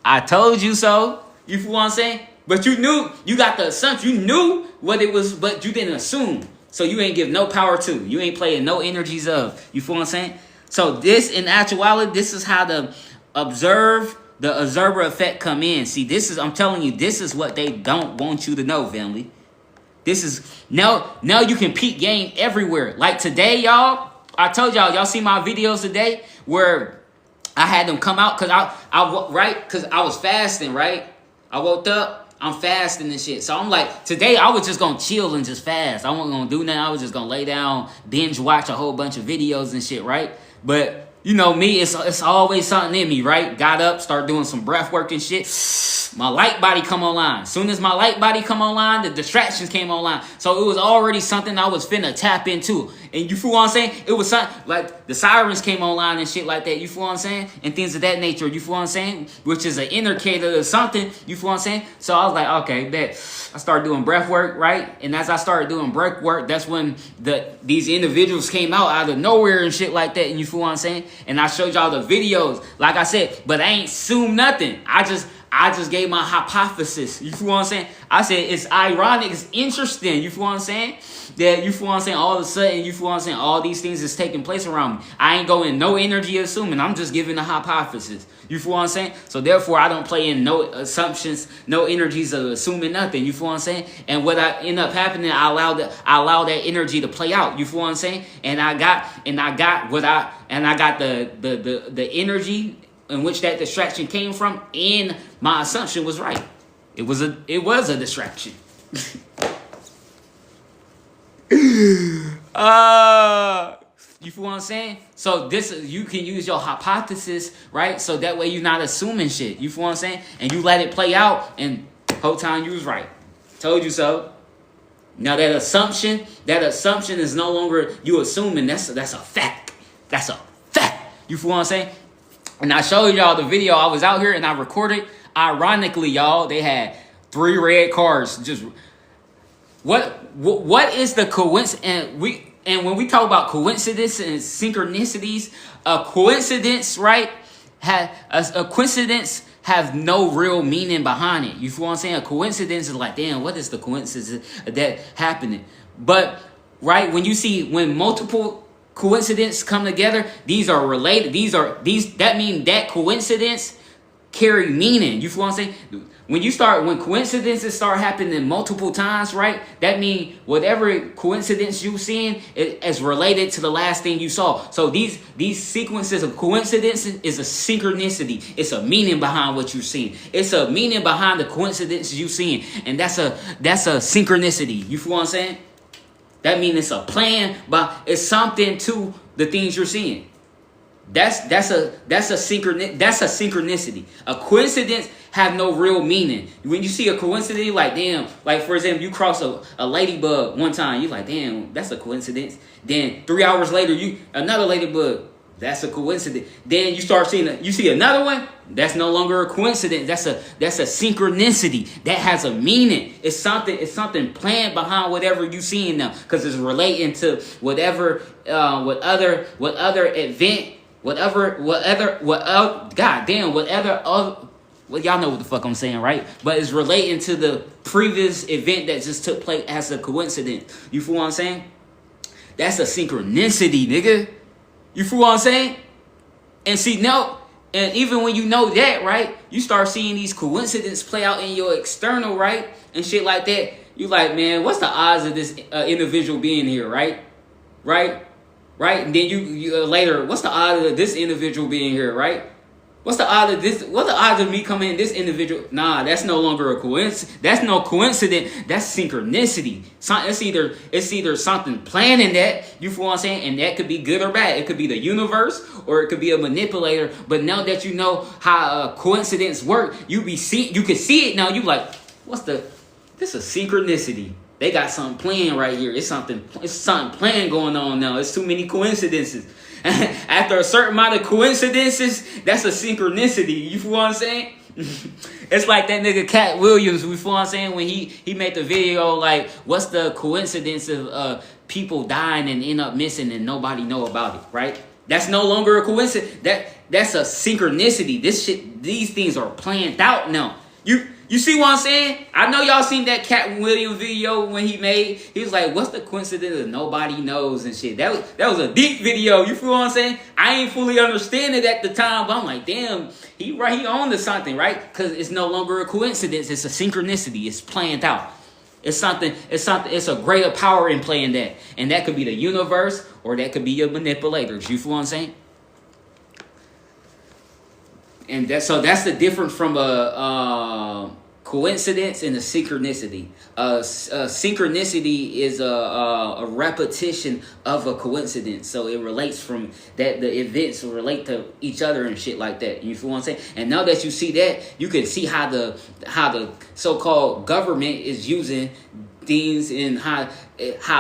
I told you so. You feel what I'm saying? But you knew, you got the assumption. You knew what it was, but you didn't assume. So you ain't give no power to. You ain't playing no energies of. You feel what I'm saying? So this, in actuality, this is how the observer effect come in. See, I'm telling you, this is what they don't want you to know, family. This is, now you can peak game everywhere. Like today, y'all, I told y'all see my videos today where I had them come out because I was fasting, right? I woke up, I'm fasting and shit. So I'm like, today I was just going to chill and just fast. I wasn't going to do nothing. I was just going to lay down, binge watch a whole bunch of videos and shit, right? But, you know, me, it's always something in me, right? Got up, start doing some breath work and shit. My light body come online. As soon as my light body come online, the distractions came online. So it was already something I was finna tap into. And you feel what I'm saying? It was something like the sirens came online and shit like that. You feel what I'm saying? And things of that nature. You feel what I'm saying? Which is an indicator of something. You feel what I'm saying? So I was like, okay, bet. I started doing breath work, right? And as I started doing breath work, that's when these individuals came out of nowhere and shit like that. And you feel what I'm saying? And I showed y'all the videos, like I said, but I ain't assumed nothing. I just gave my hypothesis. You feel what I'm saying? I said it's ironic, it's interesting. You feel what I'm saying? That you feel what I'm saying? All of a sudden, you feel what I'm saying? All these things is taking place around me. I ain't going no energy assuming. I'm just giving a hypothesis. You feel what I'm saying? So therefore, I don't play in no assumptions, no energies of assuming nothing. You feel what I'm saying? And what I end up happening, I allow that energy to play out. You feel what I'm saying? And I got the energy in which that distraction came from, and my assumption was right. It was a distraction. You feel what I'm saying? So you can use your hypothesis, right? So that way you're not assuming shit. You feel what I'm saying? And you let it play out, and whole time you was right. Told you so. Now that assumption is no longer you assuming. That's a fact. That's a fact. You feel what I'm saying? And I showed y'all the video. I was out here and I recorded. Ironically, y'all, they had 3 red cars. Just what is the coincidence? And when we talk about coincidence and synchronicities, a coincidence, right? A coincidence have no real meaning behind it. You feel what I'm saying? A coincidence is like, damn, what is the coincidence that happening? But right, when multiple coincidences come together, these are related. That mean that coincidence carry meaning. You feel what I'm saying? When coincidences start happening multiple times, right? That means whatever coincidence you seeing is related to the last thing you saw. So these sequences of coincidences is a synchronicity. It's a meaning behind what you're seeing. It's a meaning behind the coincidences you seeing, and that's a synchronicity. You feel what I'm saying? That means it's a plan, but it's something to the things you're seeing. That's a synchronicity. A coincidence have no real meaning. When you see a coincidence, like damn, like for example, you cross a ladybug one time, you like damn, that's a coincidence. Then 3 hours later, another ladybug, that's a coincidence. Then you start you see another one, that's no longer a coincidence. That's a synchronicity that has a meaning. It's something planned behind whatever you seeing now, because it's relating to whatever what other event. Whatever, well, y'all know what the fuck I'm saying, right? But it's relating to the previous event that just took place as a coincidence. You feel what I'm saying? That's a synchronicity, nigga. You feel what I'm saying? And see, no, and even when you know that, right, you start seeing these coincidences play out in your external, right, and shit like that. You like, man, what's the odds of this individual being here, right? Right? And then you later, what's the odds of this individual being here, right? What's the odds of this? What's the odds of me coming in this individual? Nah, that's no longer a coincidence. That's no coincidence. That's synchronicity. It's either something planning that, you feel what I'm saying? And that could be good or bad. It could be the universe or it could be a manipulator. But now that you know how coincidence work, you can see it now. You like, this is synchronicity. They got something playing right here. It's something playing going on now. It's too many coincidences. After a certain amount of coincidences, that's a synchronicity. You feel what I'm saying? It's like that nigga Cat Williams, you feel what I'm saying? When he made the video, like, what's the coincidence of people dying and end up missing and nobody know about it, right? That's no longer a coincidence. That's a synchronicity. These things are planned out now. You see what I'm saying? I know y'all seen that Cat Williams video when he was like, what's the coincidence that nobody knows and shit. That was a deep video. You feel what I'm saying? I ain't fully understand it at the time, but I'm like, damn, he on to something, right? Because it's no longer a coincidence. It's a synchronicity. It's planned out. It's a greater power in playing that. And that could be the universe or that could be your manipulators. You feel what I'm saying? And that's the difference from a coincidence and a synchronicity. Synchronicity is a repetition of a coincidence. So it relates from that, the events relate to each other and shit like that. You feel what I'm saying? And now that you see that, you can see how the so-called government is using things and how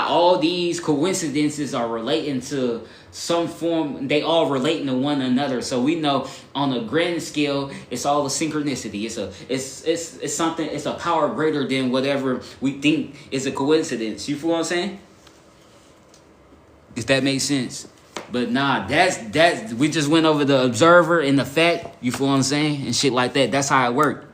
all these coincidences are relating to some form. They all relating to one another. So we know on a grand scale, it's all a synchronicity. It's something. It's a power greater than whatever we think is a coincidence. You feel what I'm saying? If that makes sense. But nah, that's we just went over the observer and the fact. You feel what I'm saying? And shit like that. That's how it worked.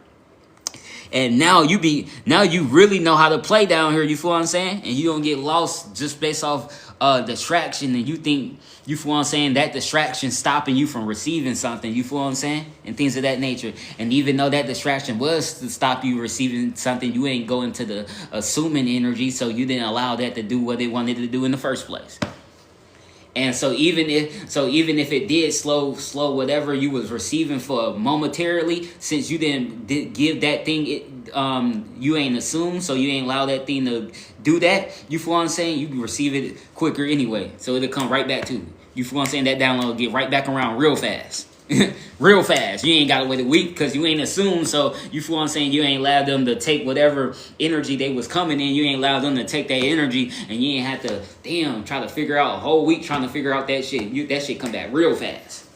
And now you really know how to play down here. You feel what I'm saying? And you don't get lost just based off distraction, and you think, you feel what I'm saying, that distraction stopping you from receiving something. You feel what I'm saying? And things of that nature. And even though that distraction was to stop you receiving something, you ain't go into the assuming energy, so you didn't allow that to do what it wanted to do in the first place. And so even if it did slow whatever you was receiving for momentarily, since you didn't give that thing you ain't assumed, so you ain't allow that thing to do that. You feel what I'm saying? You can receive it quicker anyway, so it'll come right back to you. You feel what I'm saying? That download will get right back around real fast. Real fast. You ain't got to wait a week because you ain't assumed. So you feel what I'm saying? You ain't allowed them to take whatever energy they was coming in. You ain't allowed them to take that energy, and you ain't have to try to figure out a whole week trying to figure out that shit. That shit come back real fast.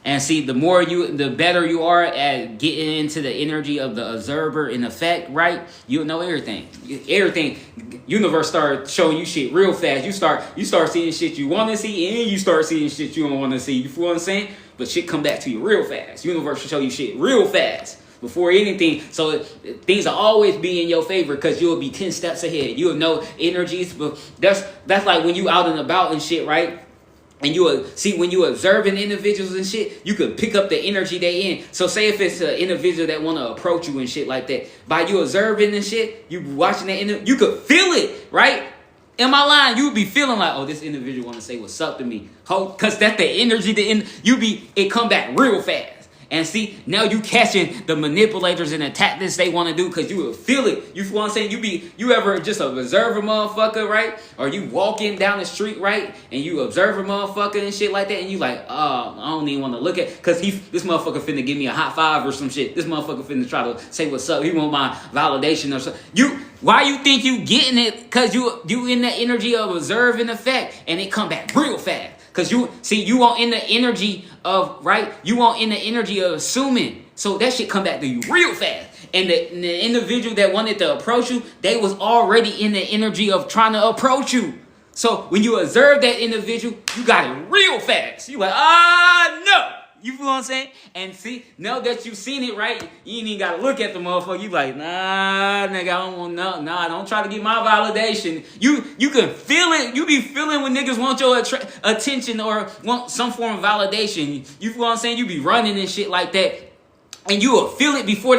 And see, the better you are at getting into the energy of the observer in effect, right? You'll know everything. Everything, universe start showing you shit real fast. You start seeing shit you want to see, and you start seeing shit you don't want to see. You feel what I'm saying? But shit come back to you real fast. Universe will show you shit real fast before anything. So things will always be in your favor because you'll be 10 steps ahead. You'll know energies. But that's like when you out and about and shit, right? And you see, when you observing individuals and shit, you could pick up the energy they in. So say if it's an individual that want to approach you and shit like that, by you observing and shit, you watching that, you could feel it, right? In my line, you would be feeling like, oh, this individual want to say what's up to me, because that's the energy. It come back real fast. And see, now you catching the manipulators and the tactics they want to do because you will feel it. You feel what I'm saying? You ever just observe a motherfucker, right? Or you walking down the street, right? And you observe a motherfucker and shit like that, and you like, I don't even want to look at, because this motherfucker finna give me a high five or some shit. This motherfucker finna try to say what's up. He want my validation or something. Why you think you getting it? Because you in the energy of observing effect, and it come back real fast. Because you are in the energy of, right? You are in the energy of assuming. So that shit come back to you real fast. And the individual that wanted to approach you, they was already in the energy of trying to approach you. So when you observe that individual, you got it real fast. You like, no. You feel what I'm saying? And see, now that you've seen it, right? You ain't even got to look at the motherfucker. You like, nah, nigga, I don't want don't try to get my validation. You can feel it. You be feeling when niggas want your attention or want some form of validation. You feel what I'm saying? You be running and shit like that. And you will feel it before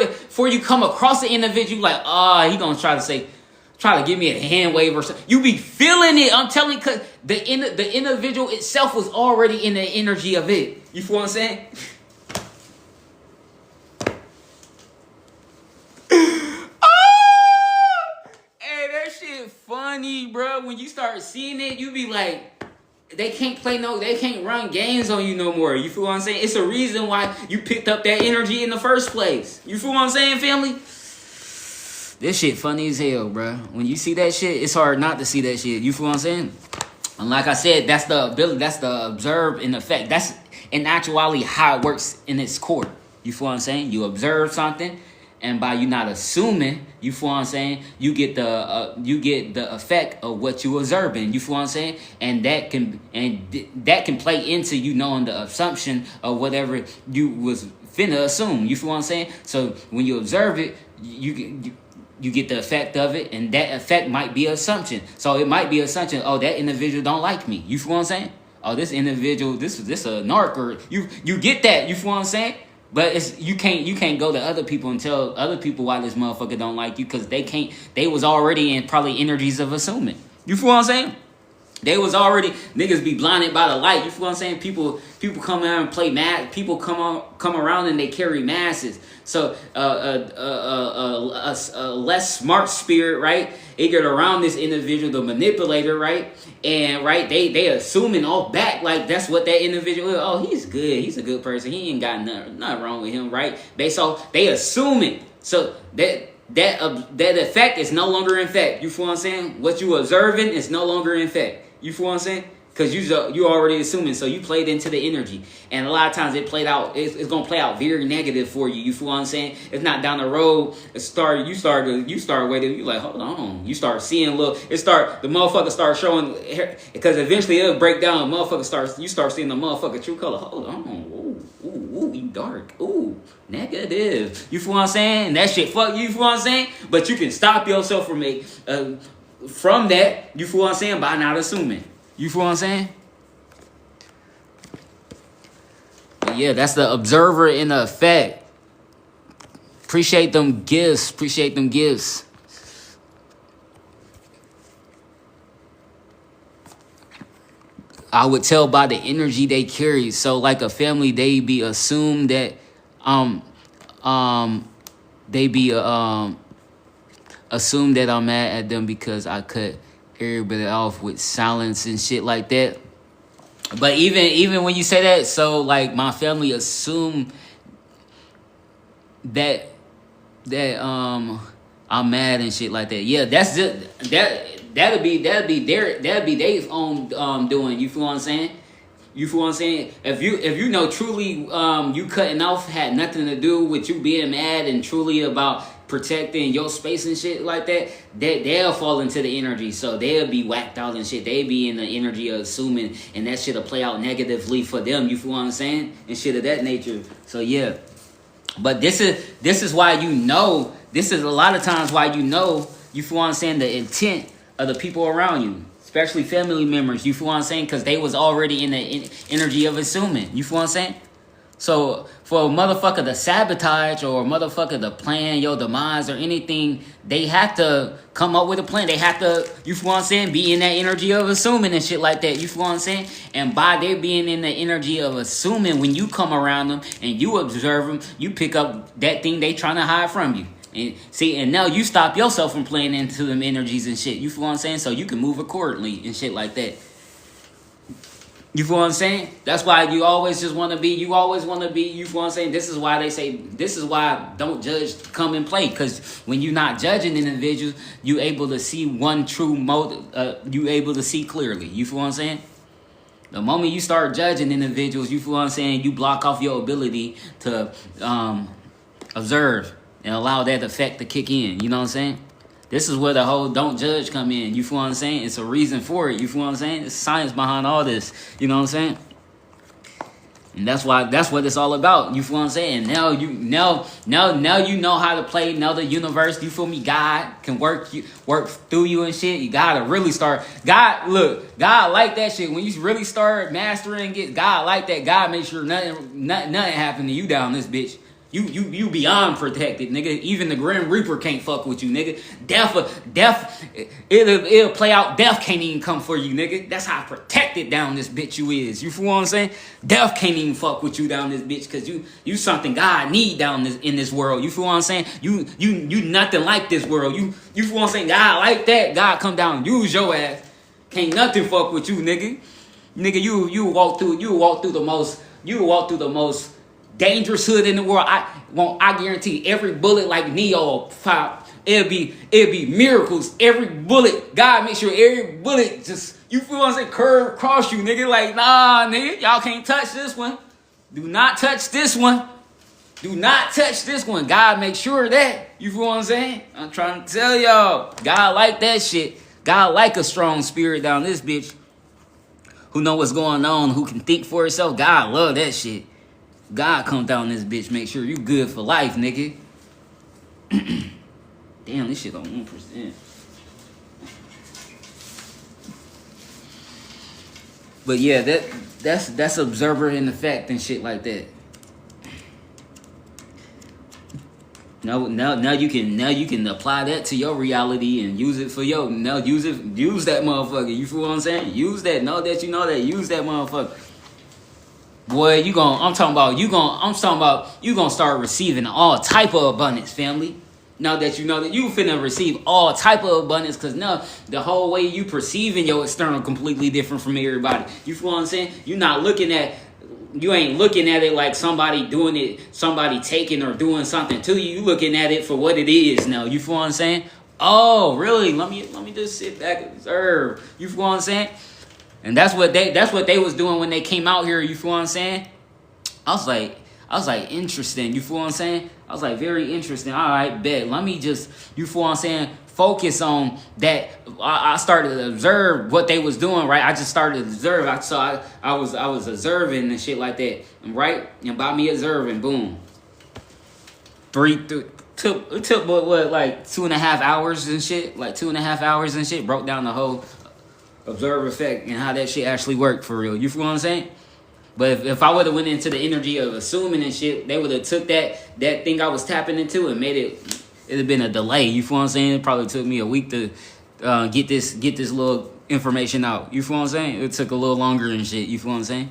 you come across the individual. Like, he gonna try to give me a hand wave or something. You be feeling it. I'm telling you, because the individual itself was already in the energy of it. You feel what I'm saying? Hey, that shit funny, bro. When you start seeing it, you be like, they can't run games on you no more. You feel what I'm saying? It's a reason why you picked up that energy in the first place. You feel what I'm saying, family? This shit funny as hell, bro. When you see that shit, it's hard not to see that shit. You feel what I'm saying? And like I said, that's the ability, that's the observe in effect. That's in actuality how it works in its core. You feel what I'm saying? You observe something, and by you not assuming, you feel what I'm saying, you get the effect of what you observing. You feel what I'm saying? And that can play into you knowing the assumption of whatever you was finna assume. You feel what I'm saying? So when you observe it, you get the effect of it, and that effect might be an assumption. So it might be an assumption, oh, that individual don't like me. You feel what I'm saying? Oh, this individual, this a narc, or you get that. You feel what I'm saying? But you can't go to other people and tell other people why this motherfucker don't like you, because they was already in probably energies of assuming. You feel what I'm saying? They was already, niggas be blinded by the light. You feel what I'm saying? People come out and play mad. People come around and they carry masses. So a less smart spirit, right? It get around this individual, the manipulator, right? And right, they assuming off back like that's what that individual is. Oh, he's good. He's a good person. He ain't got nothing wrong with him, right? They assuming. So that effect is no longer in fact. You feel what I'm saying? What you observing is no longer in fact. You feel what I'm saying? Because you already assuming, so you played into the energy, and a lot of times it's gonna play out very negative for you. You feel what I'm saying? It's not down the road. You start waiting. You like, hold on. You start seeing the motherfucker start showing, because eventually it'll break down. You start seeing the motherfucker true color. Hold on. Ooh, you dark. Ooh, negative. You feel what I'm saying? That shit fuck you. You feel what I'm saying? But you can stop yourself from that. You feel what I'm saying? By not assuming. You feel what I'm saying? But yeah, that's the observer in effect. Appreciate them gifts. I would tell by the energy they carry. So like a family, they be assumed that they be assume that I'm mad at them because I cut everybody off with silence and shit like that. But even when you say that, so like my family assume that I'm mad and shit like that. Yeah, that's just that'll be their own doing. You feel what I'm saying? You feel what I'm saying? If you know truly you cutting off had nothing to do with you being mad and truly about protecting your space and shit like that, they'll fall into the energy. So they'll be whacked out and shit. They be in the energy of assuming, and that shit'll play out negatively for them. You feel what I'm saying? And shit of that nature. So yeah. But this is why you know. This is a lot of times why you know. You feel what I'm saying? The intent of the people around you, especially family members. You feel what I'm saying? Because they was already in the energy of assuming. You feel what I'm saying? So for a motherfucker to sabotage or a motherfucker to plan your demise or anything, they have to come up with a plan. They have to, you feel what I'm saying, be in that energy of assuming and shit like that. You feel what I'm saying? And by they being in the energy of assuming, when you come around them and you observe them, you pick up that thing they trying to hide from you. And see, and now you stop yourself from playing into them energies and shit. You feel what I'm saying? So you can move accordingly and shit like that. You feel what I'm saying? That's why you always just want to be, you feel what I'm saying? This is why don't judge, come and play. Because when you're not judging individuals, you able to see one true motive, you able to see clearly. You feel what I'm saying? The moment you start judging individuals, you feel what I'm saying, you block off your ability to observe and allow that effect to kick in. You know what I'm saying? This is where the whole don't judge come in. You feel what I'm saying? It's a reason for it. You feel what I'm saying? It's science behind all this. You know what I'm saying? And that's what it's all about. You feel what I'm saying? Now you know how to play. Now the universe, you feel me? God can work through you and shit. You gotta really start. God like that shit. When you really start mastering and get God like that, God make sure nothing happen to you down this bitch. You beyond protected, nigga. Even the Grim Reaper can't fuck with you, nigga. Death, it'll play out. Death can't even come for you, nigga. That's how protected down this bitch you is. You feel what I'm saying? Death can't even fuck with you down this bitch, cause you something God need down in this world. You feel what I'm saying? You nothing like this world. You feel what I'm saying? God like that. God come down and use your ass. Can't nothing fuck with you, nigga. Nigga, you walk through the most dangerous hood in the world. I guarantee every bullet like Neo pop. It'll be miracles. Every bullet, God make sure every bullet just, you feel what I'm saying, curve across you, nigga. Like, nah, nigga, y'all can't touch this one. Do not touch this one. Do not touch this one. God make sure of that. You feel what I'm saying? I'm trying to tell y'all. God like that shit. God like a strong spirit down this bitch. Who know what's going on, who can think for itself. God love that shit. God come down this bitch, make sure you good for life, nigga. Damn, this shit on 1%. But yeah, that's observer in effect and shit like that. Now you can apply that to your reality and use it for use that motherfucker. You feel what I'm saying? Use that. Know that you know that. Use that motherfucker. Boy, I'm talking about you gonna start receiving all type of abundance, family. Now that you know that you finna receive all type of abundance, cause now the whole way you perceiving your external completely different from everybody. You feel what I'm saying? You ain't looking at it like somebody doing it, somebody taking or doing something to you. You looking at it for what it is now. You feel what I'm saying? Oh, really? Let me just sit back and observe. You feel what I'm saying? And that's what they was doing when they came out here. You feel what I'm saying? I was like, interesting. You feel what I'm saying? I was like, very interesting. All right, bet. Let me just, you feel what I'm saying, focus on that. I started to observe what they was doing, right? I just started to observe. I was observing and shit like that, right? And by me observing, boom. It took what, like 2.5 hours and shit? Like 2.5 hours and shit. Broke down the whole observer effect and how that shit actually worked for real. You feel what I'm saying? But if I would have went into the energy of assuming and shit, they would have took that thing I was tapping into and made it'd have been a delay. You feel what I'm saying? It probably took me a week to get this little information out. You feel what I'm saying? It took a little longer and shit. You feel what I'm saying?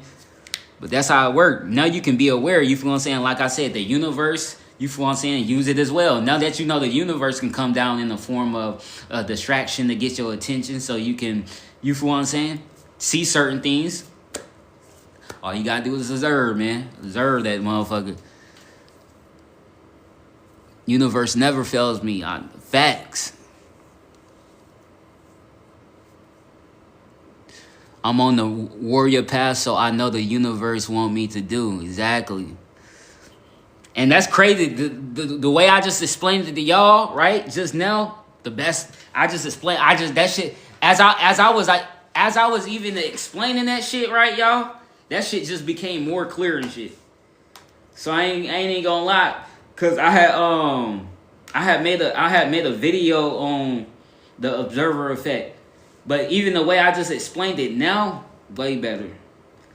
But that's how it worked. Now you can be aware. You feel what I'm saying? Like I said, the universe, you feel what I'm saying? Use it as well. Now that you know the universe can come down in the form of a distraction to get your attention, so you can, you feel what I'm saying, see certain things. All you gotta do is observe, man. Observe that motherfucker. Universe never fails me on facts. I'm on the warrior path, so I know the universe want me to do. Exactly. And that's crazy. The way I just explained it to y'all, right? Just now, the best I just explained. That shit as I was even explaining that shit, right, y'all? That shit just became more clear and shit. So I ain't gonna lie, cause I had made a video on the observer effect, but even the way I just explained it now, way better.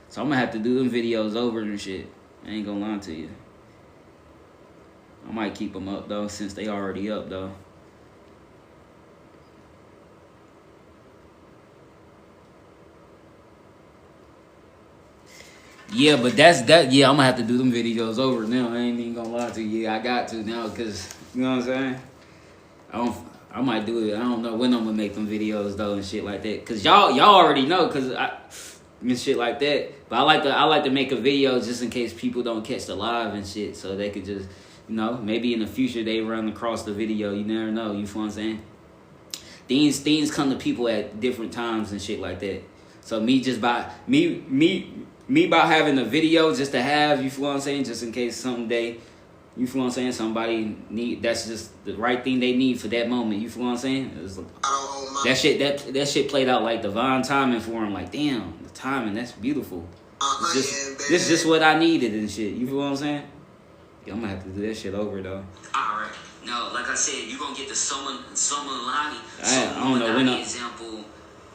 So I'm gonna have to do them videos over and shit. I ain't gonna lie to you. I might keep them up though, since they already up though. Yeah, but yeah, I'm gonna have to do them videos over now. I ain't even gonna lie to you. Yeah, I got to now, cause you know what I'm saying? I might do it. I don't know when I'm gonna make them videos though and shit like that. Cause y'all already know, cause and shit like that. But I like to make a video just in case people don't catch the live and shit, so they could just, you know, maybe in the future they run across the video. You never know. You feel what I'm saying? Things come to people at different times and shit like that. So me by having a video just to have, you feel what I'm saying, just in case someday, you feel what I'm saying, somebody that's just the right thing they need for that moment. You feel what I'm saying? That shit played out like divine timing for him. Like, damn, the timing, that's beautiful. This just what I needed and shit. You feel what I'm saying? Yeah, I'm gonna have to do that shit over though. Alright. No, like I said, you gonna get the summon Lani. I don't know when example.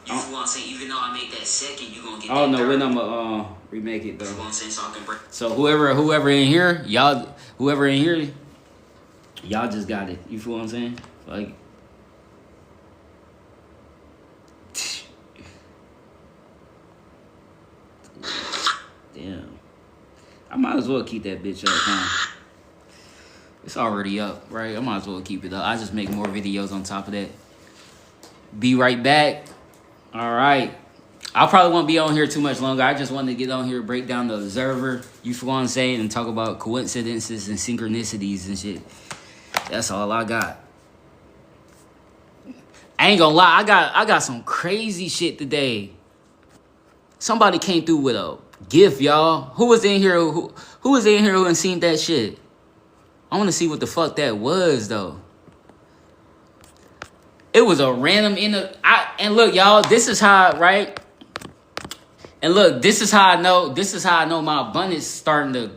You feel what I'm saying? Even though I make that second, you gonna get. I don't know when I'm gonna remake it though. You know what I'm saying? So I can break. So whoever in here, y'all just got it. You feel what I'm saying? Like. Damn. I might as well keep that bitch up, huh? It's already up, right? I might as well keep it up. I just make more videos on top of that. Be right back. All right. I probably won't be on here too much longer. I just wanted to get on here, break down the observer, you feel what I'm saying, and talk about coincidences and synchronicities and shit. That's all I got. I ain't gonna lie, I got some crazy shit today. Somebody came through with a gift, y'all. Who was in here who was in here and seen that shit? I want to see what the fuck that was though. It was a random and look, y'all, this is how, right? And look, this is how I know my abundance starting to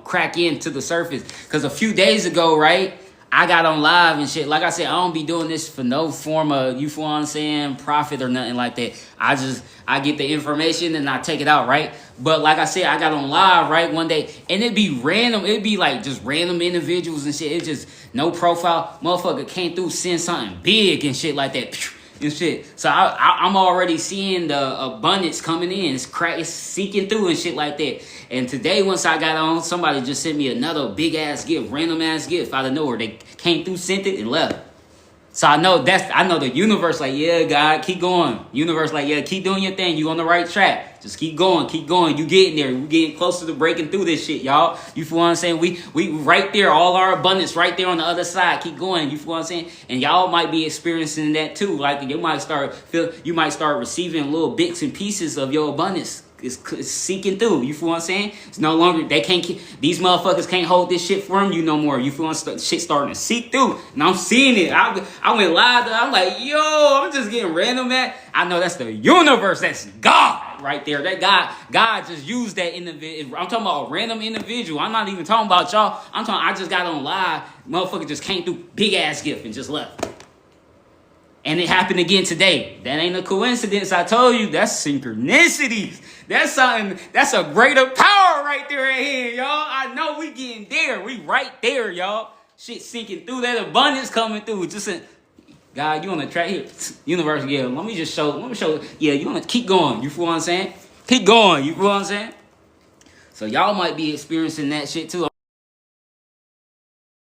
crack into the surface. Cause a few days ago, right, I got on live and shit. Like I said, I don't be doing this for no form of, you feel what I'm saying, profit or nothing like that. I get the information and I take it out, right? But like I said, I got on live, right, one day, and it'd be random. It'd be like just random individuals and shit. It's just no profile. Motherfucker came through, send something big and shit like that. And shit. So I'm already seeing the abundance coming in. It's seeking through and shit like that. And today, once I got on, somebody just sent me another big ass gift, random ass gift out of nowhere. They came through, sent it, and left. So I know the universe like, yeah, God, keep going. Universe like, yeah, keep doing your thing. You on the right track. Just keep going, keep going. You getting there. We getting closer to breaking through this shit, y'all. You feel what I'm saying? We right there, all our abundance right there on the other side. Keep going. You feel what I'm saying? And y'all might be experiencing that too. Like you might start receiving little bits and pieces of your abundance. It's seeking through. You feel what I'm saying? It's no longer, these motherfuckers can't hold this shit from you no more. You feel what I'm saying? Shit starting to seek through. And I'm seeing it. I went live. I'm like, yo, I'm just getting random at. I know that's the universe. That's God right there. That God just used that individual. I'm talking about a random individual. I'm not even talking about y'all. I just got on live. Motherfucker just came through, big ass gift and just left. And it happened again today. That ain't a coincidence. I told you, that's synchronicities. That's something, that's a greater power right there in here, y'all. I know we getting there. We right there, y'all. Shit sinking through, that abundance coming through. God, you on the track here. Universe, yeah, let me show, yeah, you want to keep going. You feel what I'm saying? Keep going, you feel what I'm saying? So y'all might be experiencing that shit too.